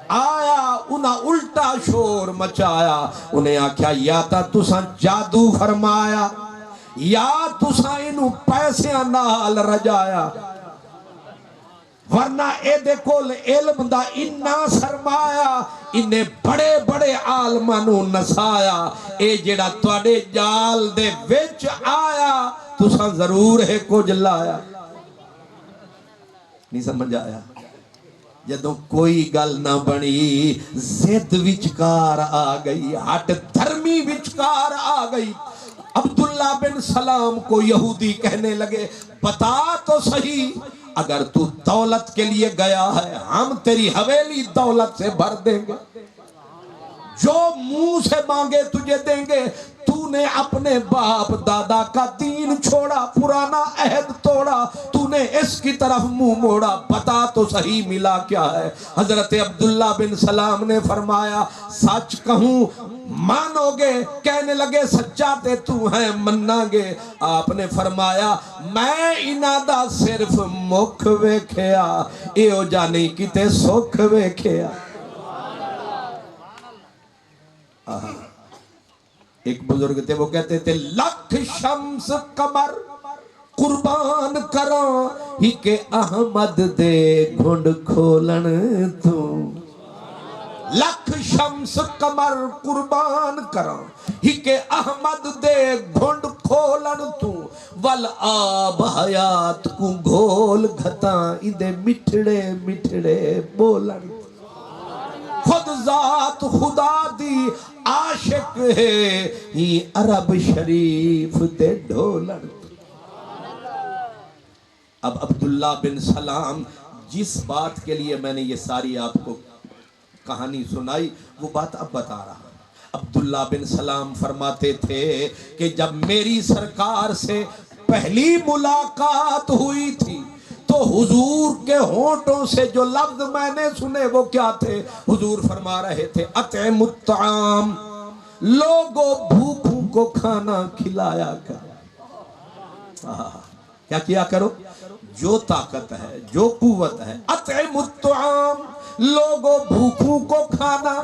آیا انہاں الٹا شور مچایا انہیں آکھیا یا تا تساں جادو فرمایا یا تساں انہوں پیسیاں نال رجایا ورنہ اے دے کول علم دا انہا سرمایا انہیں بڑے بڑے عالمانوں نسایا اے جڑا تواڈے جال دے وچ آیا تساں ضرور ہے کچھ لایا نہیں سمجھ آیا جدوں کوئی گل نہ بنی زد وچکار آ گئی، ہٹ دھرمی وچکار آ گئی۔ عبداللہ بن سلام کو یہودی کہنے لگے بتا تو صحیح، اگر تو دولت کے لیے گیا ہے ہم تیری حویلی دولت سے بھر دیں گے، جو منہ سے مانگے تجھے دیں گے۔ تو نے اپنے باپ دادا کا دین چھوڑا، پرانا عہد توڑا، تو نے اس کی طرف منہ موڑا، بتا تو صحیح ملا کیا ہے؟ حضرت عبداللہ بن سلام نے فرمایا سچ کہوں مانو گے؟ کہنے لگے سچا تے تو ہیں مننا گے۔ آپ نے فرمایا میں انہاں دا صرف مکھ ویکھیا، ایو جا نہیں کیتے سکھ ویکھیا۔ ایک بزرگ تھے وہ کہتے تھے لکھ شمس قمر قربان کراں ہی کہ احمد دے گھنڈ کھولن تو، لکھ شمس قمر قربان کراں ہی کہ احمد دے گھنڈ کھولن تو، ول آب حیات کو گھول گھتاں اندے مٹھڑے مٹھڑے بولن، خود ذات خدا دی عاشق ہے ہی عرب شریف دے ڈھولن۔ اب عبداللہ بن سلام جس بات کے لیے میں نے یہ ساری آپ کو کہانی سنائی وہ بات اب بتا رہا۔ عبداللہ بن سلام فرماتے تھے کہ جب میری سرکار سے پہلی ملاقات ہوئی تھی تو حضور کے ہونٹوں سے جو لفظ میں نے سنے وہ کیا تھے؟ حضور فرما رہے تھے اطعم الطعام، لوگوں بھوکوں کو کھانا کھلایا کرو۔ کیا کیا کرو؟ جو طاقت ہے جو قوت ہے، اطعم الطعام، لوگوں بھوکوں کو کھانا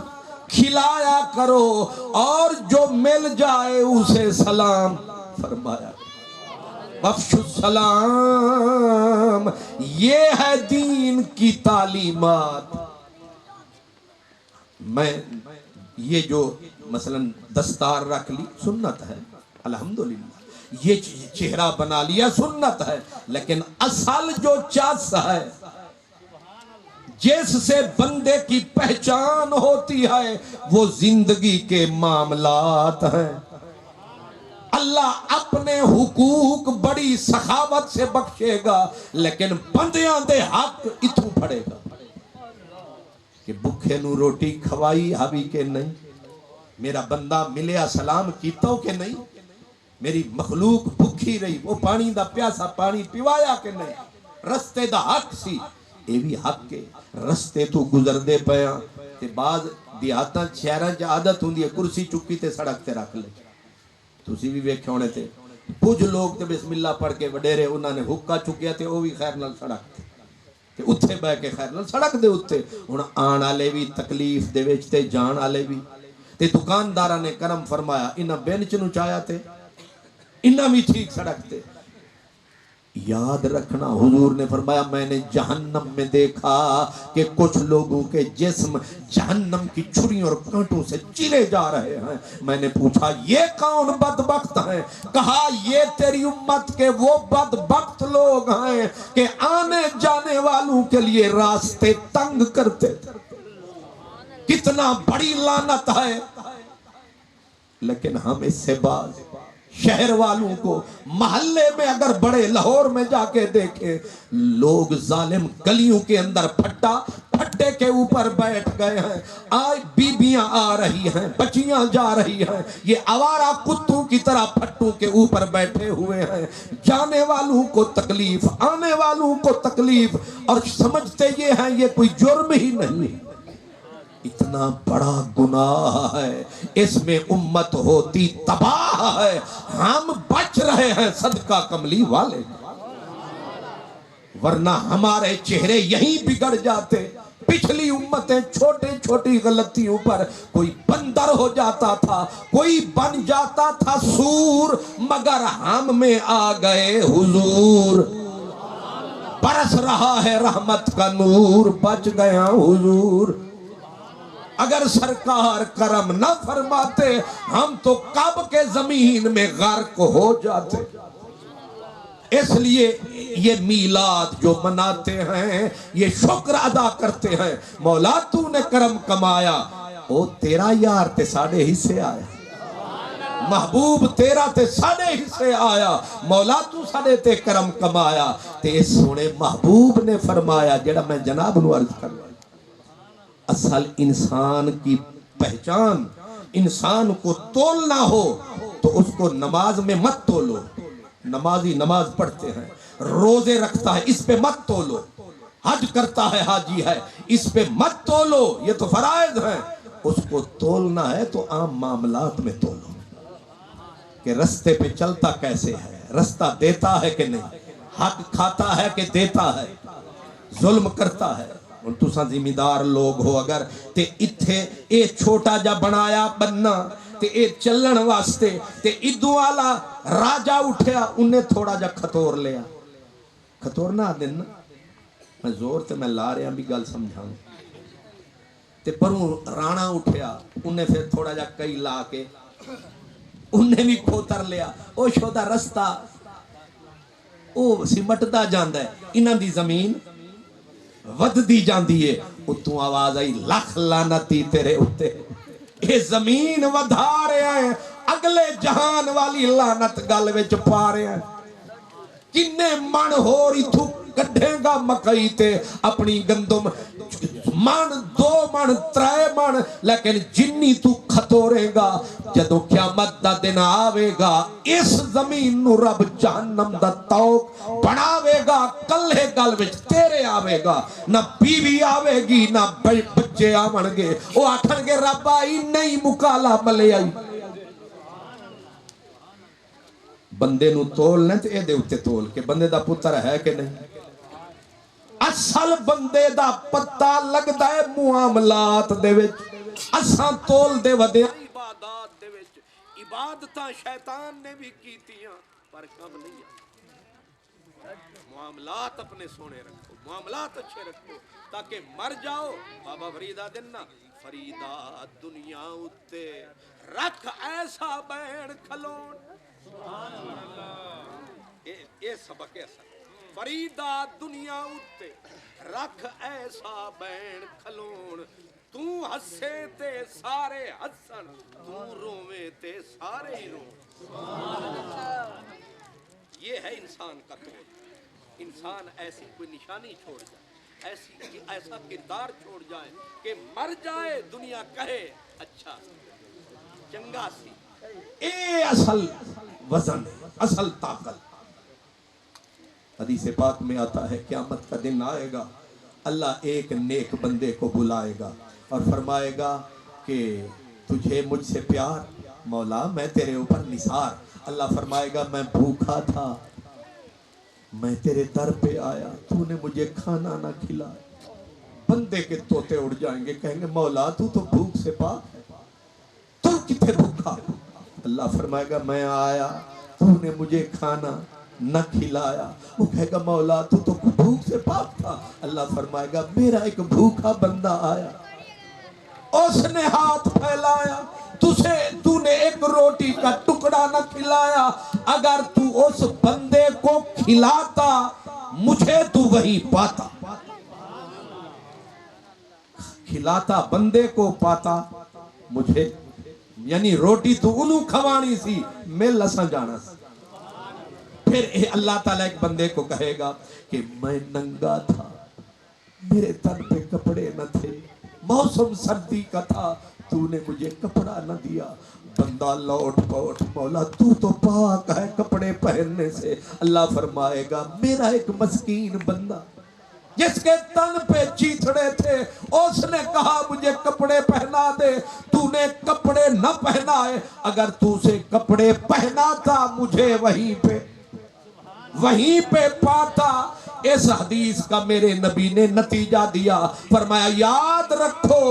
کھلایا کرو، اور جو مل جائے اسے سلام فرمایا کرو۔ افشوا السلام، یہ ہے دین کی تعلیمات۔ میں یہ جو مثلا دستار رکھ لی سنت ہے الحمدللہ، یہ چہرہ بنا لیا سنت ہے، لیکن اصل جو چاس ہے جس سے بندے کی پہچان ہوتی ہے وہ زندگی کے معاملات ہیں۔ اللہ اپنے حقوق بڑی سخاوت سے بخشے گا، لیکن بندیاں دے حق اتھوں پڑے گا کہ بکھے نو روٹی کھوائی حبی کے نہیں، میرا بندہ ملیا سلام کیتوں کے نہیں، میری مخلوق بکھی رہی وہ پانی دا پیاسا پانی پیوایا کے نہیں، رستے دا حق سی، اے بھی حق کے رستے تو گزر دے پیاں تے بعض دیہاتاں شہراں چ عادت ہوندی ہے کرسی چکی تے سڑک تے رکھ لے، تسی بھی ویکھے ہونے تھے کچھ لوگ تے بسم اللہ پڑھ کے وڈیرے انہاں نے حکا چکیا تے او بھی خیر نال سڑک تے اتھے بہ کے خیر نال سڑک دے اتھے، ہن آن والے بھی تکلیف دے وچ تے جان والے بھی، تے دکانداراں نے کرم فرمایا انہاں بینچ نو چایا تے انہاں بھی ٹھیک سڑک تے۔ یاد رکھنا حضور نے فرمایا میں نے جہنم میں دیکھا کہ کچھ لوگوں کے جسم جہنم کی چھریوں اور کانٹوں سے چیرے جا رہے ہیں۔ میں نے پوچھا یہ کون بدبخت ہیں؟ کہا یہ تیری امت کے وہ بدبخت لوگ ہیں کہ آنے جانے والوں کے لیے راستے تنگ کرتے تھے۔ کتنا بڑی لعنت ہے، لیکن ہم اس سے باز شہر والوں کو محلے میں اگر بڑے لاہور میں جا کے دیکھیں لوگ ظالم گلیوں کے اندر پھٹے کے اوپر بیٹھ گئے ہیں، آج بیبیاں آ رہی ہیں بچیاں جا رہی ہیں، یہ آوارہ کتوں کی طرح پھٹوں کے اوپر بیٹھے ہوئے ہیں، جانے والوں کو تکلیف آنے والوں کو تکلیف، اور سمجھتے یہ ہیں یہ کوئی جرم ہی نہیں۔ اتنا بڑا گناہ ہے، اس میں امت ہوتی تباہ ہے، ہم بچ رہے ہیں صدقہ کملی والے، ورنہ ہمارے چہرے یہیں بگڑ جاتے۔ پچھلی امتیں چھوٹی چھوٹی غلطیوں پر کوئی بندر ہو جاتا تھا، کوئی بن جاتا تھا سور، مگر ہم میں آ گئے حضور، برس رہا ہے رحمت کا نور، بچ گیا حضور۔ اگر سرکار کرم نہ فرماتے ہم تو کب کے زمین میں غرق ہو جاتے۔ اس لیے یہ میلاد جو مناتے ہیں یہ شکر ادا کرتے ہیں، مولا تو نے کرم کمایا، او تیرا یار تے ساڑھے حصے آیا، محبوب تیرا تے ساڑھے حصے آیا، مولا تو ساڑھے تے کرم کمایا۔ تے سونے محبوب نے فرمایا، جڑا میں جناب نو عرض کر رہا ہوں، اصل انسان کی پہچان، انسان کو تولنا ہو تو اس کو نماز میں مت تولو، نمازی نماز پڑھتے ہیں، روزے رکھتا ہے، اس پہ مت تولو، حج کرتا ہے، حاجی ہے، اس پہ مت تولو، یہ تو فرائض ہیں، اس کو تولنا ہے تو عام معاملات میں تولو، کہ رستے پہ چلتا کیسے ہے، رستہ دیتا ہے کہ نہیں، حق کھاتا ہے کہ دیتا ہے، ظلم کرتا ہے۔ اور تساں ذمہ دار لوگ ہو اگر تے اتھے اے چھوٹا جا بنایا بننا تے اے چلن واسطے تے ادو والا راجہ اٹھیا انہیں تھوڑا جا کھتور لیا، کھتور نہ دینا، میں زور تے میں لا رہا بھی گل سمجھاؤں، تے پروں رانا اٹھیا انہیں پھر تھوڑا جا کئی لا کے انہیں بھی کھوتر لیا، او شودا رستہ او سمٹتا جاندہ ہے، انہاں دی زمین ود دی جاندی ہے، اتوں آواز آئی لکھ لعنتی تیرے اتے، اے زمین ودھا رہے ہیں، اگلے جہان والی لعنت گل وچ پا رہے ہیں، کنے من ہو رہی تو کڈھیں گا مکئی تے اپنی گندم، من دو من ترے من، لیکن جنی تو کھتورے گا جدو قیامت دا دن آوے گا اس زمین نو رب جہنم دا توق بناوے گا، کلے گل وچ تیرے آوے گا، نہ بیوی آوے گی نہ بچے آمن گے، وہ آٹھن گے رب آئی نہیں مکالا ملے آئی، بندے نو تولنے تے اے دے اتے تول کے بندے دا پتر ہے کہ نہیں، اصل بندے دا پتہ لگدا ہے معاملات دے وچ، اساں تول دے ودے عبادات دے وچ، عبادتاں شیطان نے بھی کیتیاں پر کم نہیں ہے، معاملات اپنے سونے رکھو، معاملات اچھے رکھو تاکہ مر جاؤ، بابا فریدہ دینا فریدہ دنیا اتے رکھ ایسا بین کھلون، اے سبق ایسا فریدہ دنیا اتے رکھ ایسا بین کھلون، تو ہسے تے سارے ہسن، تو روویں تے سارے ہی رو، یہ ہے انسان کا طور، انسان ایسی کوئی نشانی چھوڑ جائے، ایسا کردار چھوڑ جائے کہ مر جائے دنیا کہے اچھا چنگا سی، اے اصل وزن، اصل طاقت۔ حدیث پاک میں آتا ہے قیامت کا دن آئے گا، اللہ ایک نیک بندے کو بلائے گا اور فرمائے گا کہ تجھے مجھ سے پیار، مولا میں تیرے اوپر نثار، اللہ فرمائے گا میں بھوکا تھا، میں تیرے در پہ آیا، تو نے مجھے کھانا نہ کھلایا، بندے کے طوطے اڑ جائیں گے، کہیں گے مولا تو بھوک سے پاک ہے، تو کتنے بھوکا، اللہ فرمائے گا میں آیا، تو نے مجھے کھانا نہ کھلایا، وہ کہے گا مولا تو بھوک سے پاک تھا، اللہ فرمائے گا میرا ایک بھوکا بندہ آیا، اس نے ہاتھ پھیلایا، تو نے ایک روٹی کا ٹکڑا نہ کھلایا، اگر تو اس بندے کو کھلاتا مجھے تو وہی پاتا، کھلاتا بندے کو پاتا مجھے، یعنی روٹی تو انہوں کھوانی سی مل اساں جانا سی۔ پھر اللہ تعالیٰ ایک بندے کو کہے گا کہ میں ننگا تھا، میرے تن پہ کپڑے نہ تھے، موسم سردی کا تھا، تو نے مجھے کپڑا نہ دیا، بندہ لوٹ پوٹ مولا تو پاک ہے کپڑے پہننے سے، اللہ فرمائے گا میرا ایک مسکین بندہ جس کے تن پہ چیتھڑے تھے اس نے کہا مجھے کپڑے پہنا دے، تو نے کپڑے نہ پہنائے، اگر تو سے کپڑے پہناتا مجھے وہیں پہ پاتا۔ اس حدیث کا میرے نبی نے نتیجہ دیا، فرمایا یاد رکھو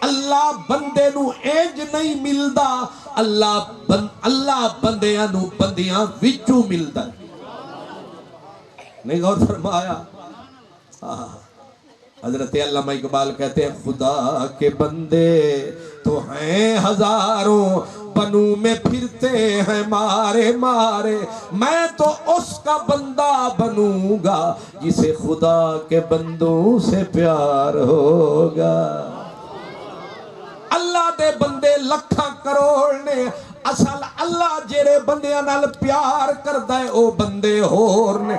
اللہ بندے نو اینج نہیں ملدا، اللہ بندیاں نو بندیاں وچوں ملدا، نہیں غور فرمایا؟ حضرت علامہ اقبال کہتے ہیں خدا کے بندے تو ہیں ہزاروں بنو میں پھرتے ہیں مارے مارے، میں تو اس کا بندہ بنوں گا جسے خدا کے بندوں سے پیار ہوگا۔ اللہ دے بندے لکھاں کروڑ نے، اصل اللہ جڑے بندیاں نال پیار کردا ہے او بندے ہور نے۔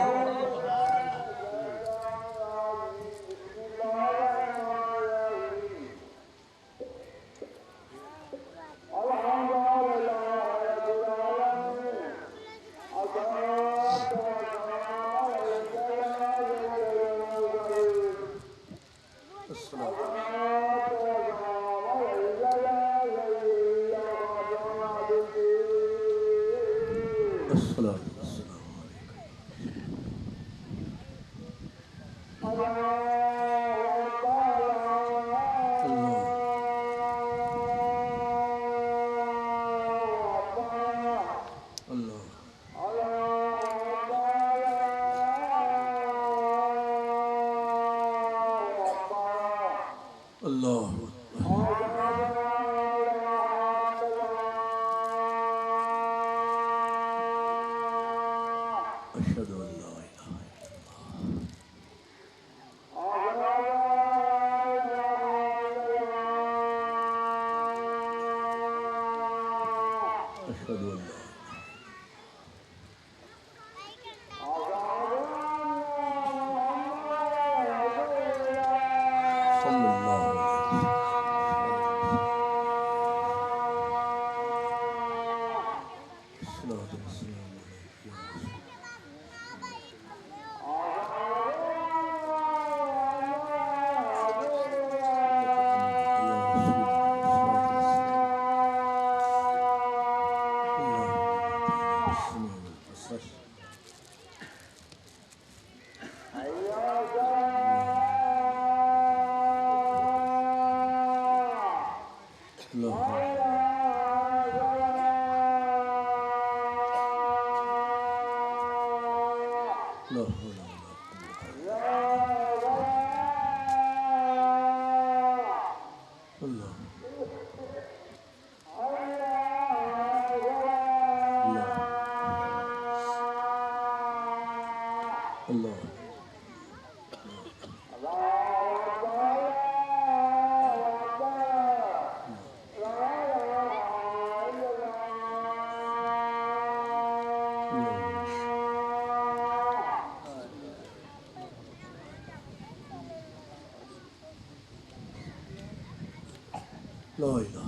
لا الہ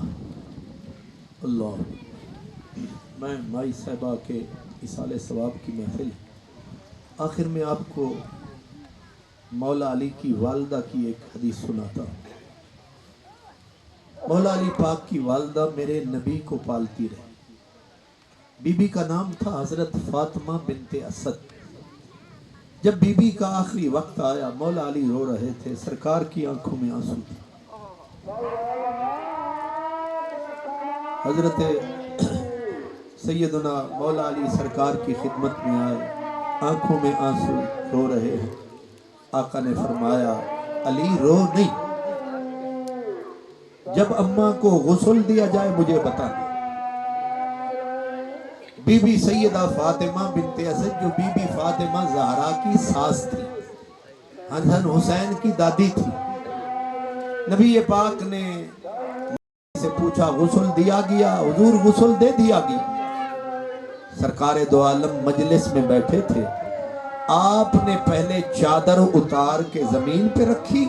اللہ۔ میں مائی صاحبہ کے اصال ثواب کی محفل، آخر میں آپ کو مولا علی کی والدہ کی ایک حدیث سناتا ہوں۔ مولا علی پاک کی والدہ میرے نبی کو پالتی رہی۔ بی بی کا نام تھا حضرت فاطمہ بنت اسد۔ جب بی بی کا آخری وقت آیا، مولا علی رو رہے تھے، سرکار کی آنکھوں میں آنسو تھے۔ حضرت سیدنا مولا علی سرکار کی خدمت میں آئے، آنکھوں میں آنسو، رو رہے ہیں۔ آقا نے فرمایا علی رو نہیں، جب اماں کو غسل دیا جائے مجھے بتانا۔ بی بی سیدہ فاطمہ بنت اسد، جو بی بی فاطمہ زہرا کی ساس تھی، حسن حسین کی دادی تھی، نبی پاک نے سے پوچھا غسل دیا گیا؟ حضور غسل دے دیا گیا۔ سرکار دو عالم مجلس میں بیٹھے تھے، آپ نے پہلے چادر اتار کے زمین پہ رکھی،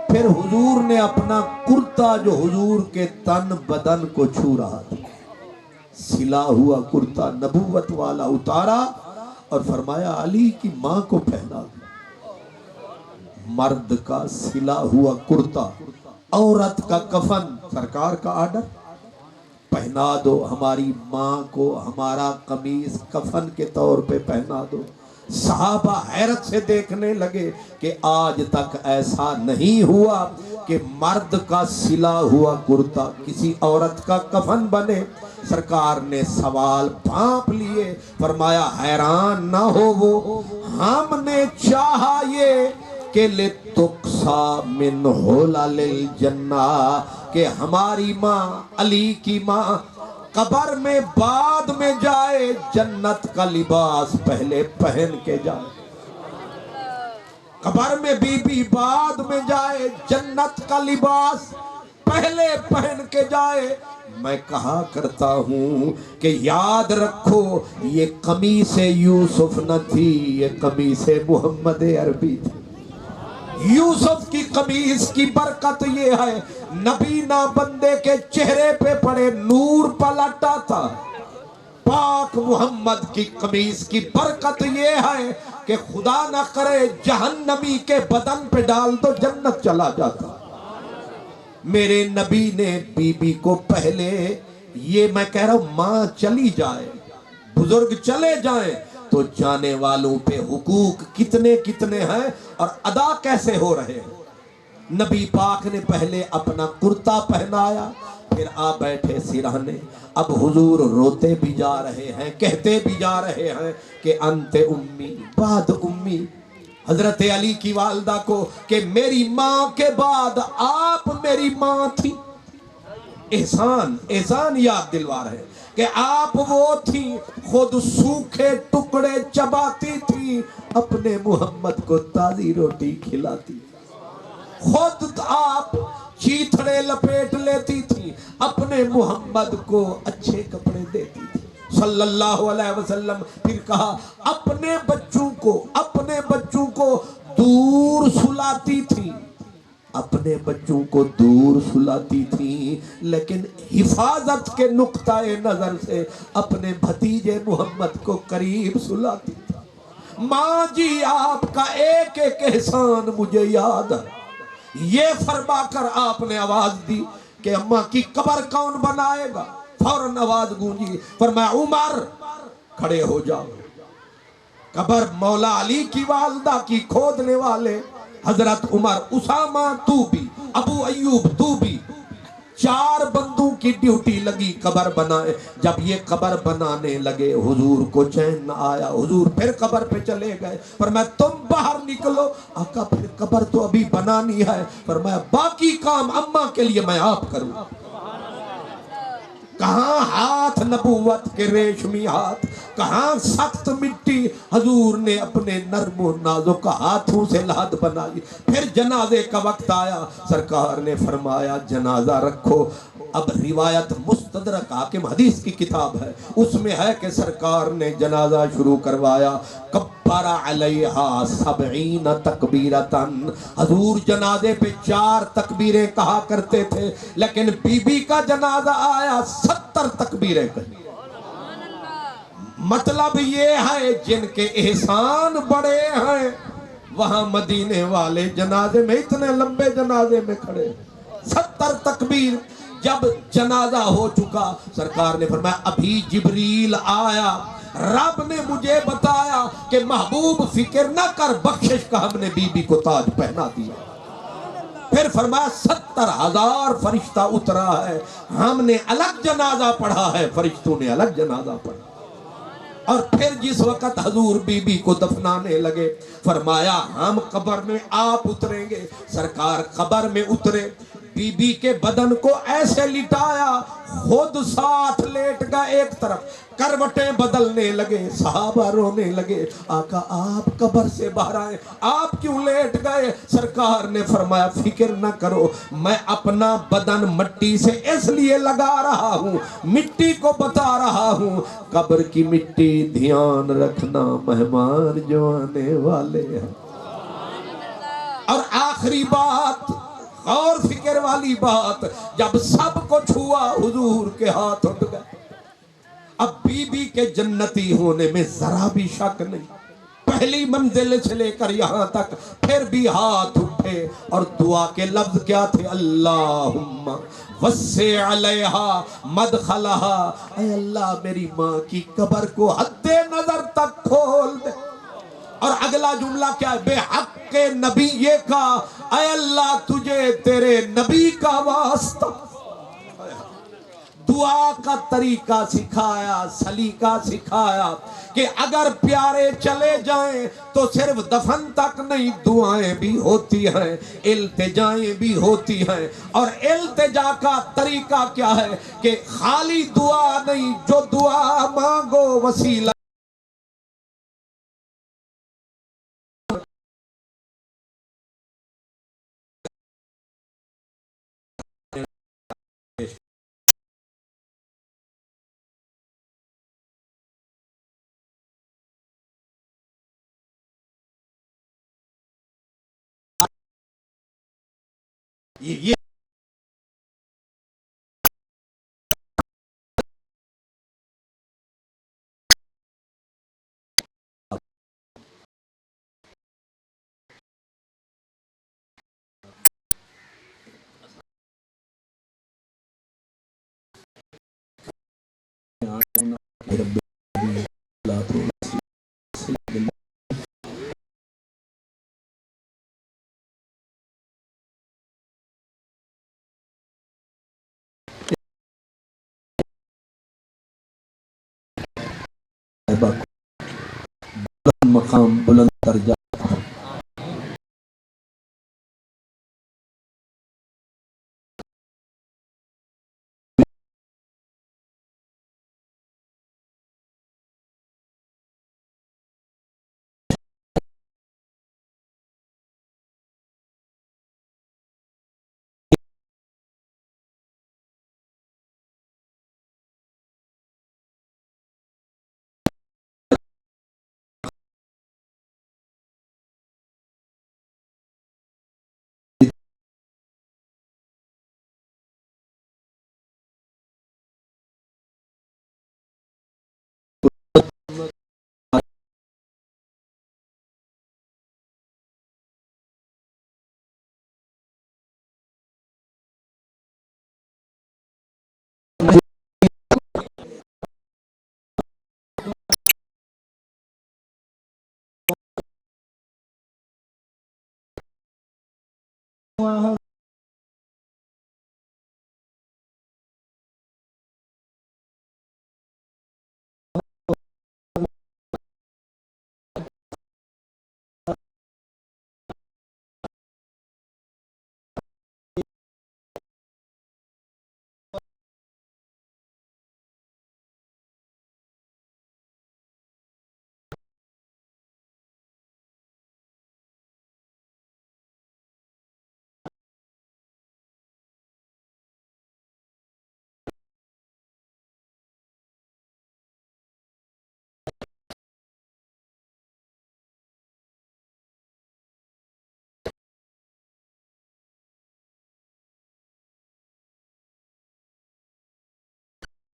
پھر حضور نے اپنا کرتا جو حضور کے تن بدن کو چھو رہا تھا، سلا ہوا کرتا نبوت والا اتارا اور فرمایا علی کی ماں کو پہنا دو۔ مرد کا سلا ہوا کرتا، عورت کا کفن، سرکار کا آرڈر، پہنا دو ہماری ماں کو، ہمارا قمیص کفن کے طور پہ پہنا دو۔ صحابہ حیرت سے دیکھنے لگے کہ آج تک ایسا نہیں ہوا کہ مرد کا سلا ہوا کرتا کسی عورت کا کفن بنے۔ سرکار نے سوال بھانپ لیے، فرمایا حیران نہ ہو وہ، ہم نے چاہا یہ کہ لِتُقْصَى مِنْ حُلَلِ الْجَنَّةِ، کہ ہماری ماں علی کی ماں قبر میں بعد میں جائے، جنت کا لباس پہلے پہن کے جائے۔ قبر میں بی بی بعد میں جائے، جنت کا لباس پہلے پہن کے جائے۔ میں کہا کرتا ہوں کہ یاد رکھو یہ قمیص یوسف نہ تھی، یہ قمیص محمد عربی تھی۔ یوسف کی قمیص کی برکت یہ ہے، نبی نہ بندے کے چہرے پہ پڑے نور پلٹا تھا۔ پاک محمد کی قمیص کی برکت یہ ہے کہ خدا نہ کرے جہنمی کے بدن پہ ڈال تو جنت چلا جاتا۔ میرے نبی نے بی بی کو پہلے، یہ میں کہہ رہا ہوں ماں چلی جائے، بزرگ چلے جائیں تو جانے والوں پہ حقوق کتنے کتنے ہیں اور ادا کیسے ہو رہے ہیں۔ نبی پاک نے پہلے اپنا کرتا پہنایا، پھر آ بیٹھے سرہانے۔ اب حضور روتے بھی جا رہے ہیں، کہتے بھی جا رہے ہیں کہ انت امی بعد امی، حضرت علی کی والدہ کو کہ میری ماں کے بعد آپ میری ماں تھی۔ احسان یاد دلوا رہے کہ آپ وہ تھیں خود سوکھے ٹکڑے چباتی تھی، اپنے محمد کو تازی روٹی کھلاتی، خود آپ چیتھڑے لپیٹ لیتی تھی، اپنے محمد کو اچھے کپڑے دیتی تھی صلی اللہ علیہ وسلم۔ پھر کہا اپنے بچوں کو دور سلاتی تھی، اپنے بچوں کو دور سلاتی تھی، لیکن حفاظت کے نقطہ نظر سے اپنے بھتیجے محمد کو قریب سلاتی تھی۔ ماں جی آپ کا ایک ایک احسان مجھے یاد ہے۔ یہ فرما کر آپ نے آواز دی کہ اماں کی قبر کون بنائے گا؟ فوراً آواز گونجی، فرمایا عمر کھڑے ہو جاؤ۔ قبر مولا علی کی والدہ کی کھودنے والے حضرت عمر، اسامہ تو بھی، ابو ایوب تو بھی، 4 بندوں کی ڈیوٹی لگی قبر بنائے۔ جب یہ قبر بنانے لگے حضور کو چین نہ آیا، حضور پھر قبر پہ چلے گئے، فرمایا تم باہر نکلو۔ آقا پھر قبر تو ابھی بنانی ہے، فرمایا باقی کام اماں کے لیے میں آپ کروں۔ کہاں ہاتھ نبوت کے ریشمی ہاتھ، کہاں سخت مٹی، حضور نے اپنے نرم و نازک ہاتھوں سے لحد بنائی۔ پھر جنازے کا وقت آیا، سرکار نے فرمایا جنازہ رکھو۔ اب روایت مستدرک حاکم حدیث کی کتاب ہے، اس میں ہے کہ سرکار نے جنازہ شروع کروایا، کبر علیہا 70 تکبیرتن، حضور جنازے پہ 4 تکبیریں کہا کرتے تھے، لیکن بی بی کا جنازہ آیا 70 تکبیریں کہی۔ مطلب یہ ہے جن کے احسان بڑے ہیں وہاں مدینے والے جنازے میں اتنے لمبے جنازے میں کھڑے، 70 تکبیر۔ جب جنازہ ہو چکا سرکار نے فرمایا ابھی جبریل آیا، رب نے مجھے بتایا کہ محبوب فکر نہ کر، بخشش کا ہم نے بی بی کو تاج پہنا دیا۔ پھر فرمایا 70,000 فرشتہ اترا ہے، ہم نے الگ جنازہ پڑھا ہے، فرشتوں نے الگ جنازہ پڑھا۔ اور پھر جس وقت حضور بی بی کو دفنانے لگے فرمایا ہم قبر میں آپ اتریں گے۔ سرکار قبر میں اترے، بی بی کے بدن کو ایسے لٹایا، خود ساتھ لیٹ گئے ایک طرف، کروٹیں بدلنے لگے، صحابہ رونے لگے، آقا آپ قبر سے باہر آئے، آپ کیوں لیٹ گئے؟ سرکار نے فرمایا فکر نہ کرو، میں اپنا بدن مٹی سے اس لیے لگا رہا ہوں، مٹی کو بتا رہا ہوں قبر کی مٹی دھیان رکھنا مہمان جو آنے والے ہیں۔ اور آخری بات، اور فکر والی بات، جب سب کو چھوا حضور کے ہاتھ اٹھ گئے۔ اب بی بی کے جنتی ہونے میں ذرا بھی شک نہیں، پہلی منزل سے لے کر یہاں تک پھر بھی ہاتھ اٹھے اور دعا کے لفظ کیا تھے؟ اللہم وسع علیہا مدخلہا، اے اللہ میری ماں کی قبر کو حد نظر تک کھول دے۔ اور اگلا جملہ کیا ہے؟ بے حق نبی کا، اے اللہ تجھے تیرے نبی کا واسطہ، دعا کا طریقہ سکھایا، سلیقہ سکھایا کہ اگر پیارے چلے جائیں تو صرف دفن تک نہیں، دعائیں بھی ہوتی ہیں، التجائیں بھی ہوتی ہیں۔ اور التجا کا طریقہ کیا ہے کہ خالی دعا نہیں، جو دعا مانگو وسیلہ یہ مقام بلند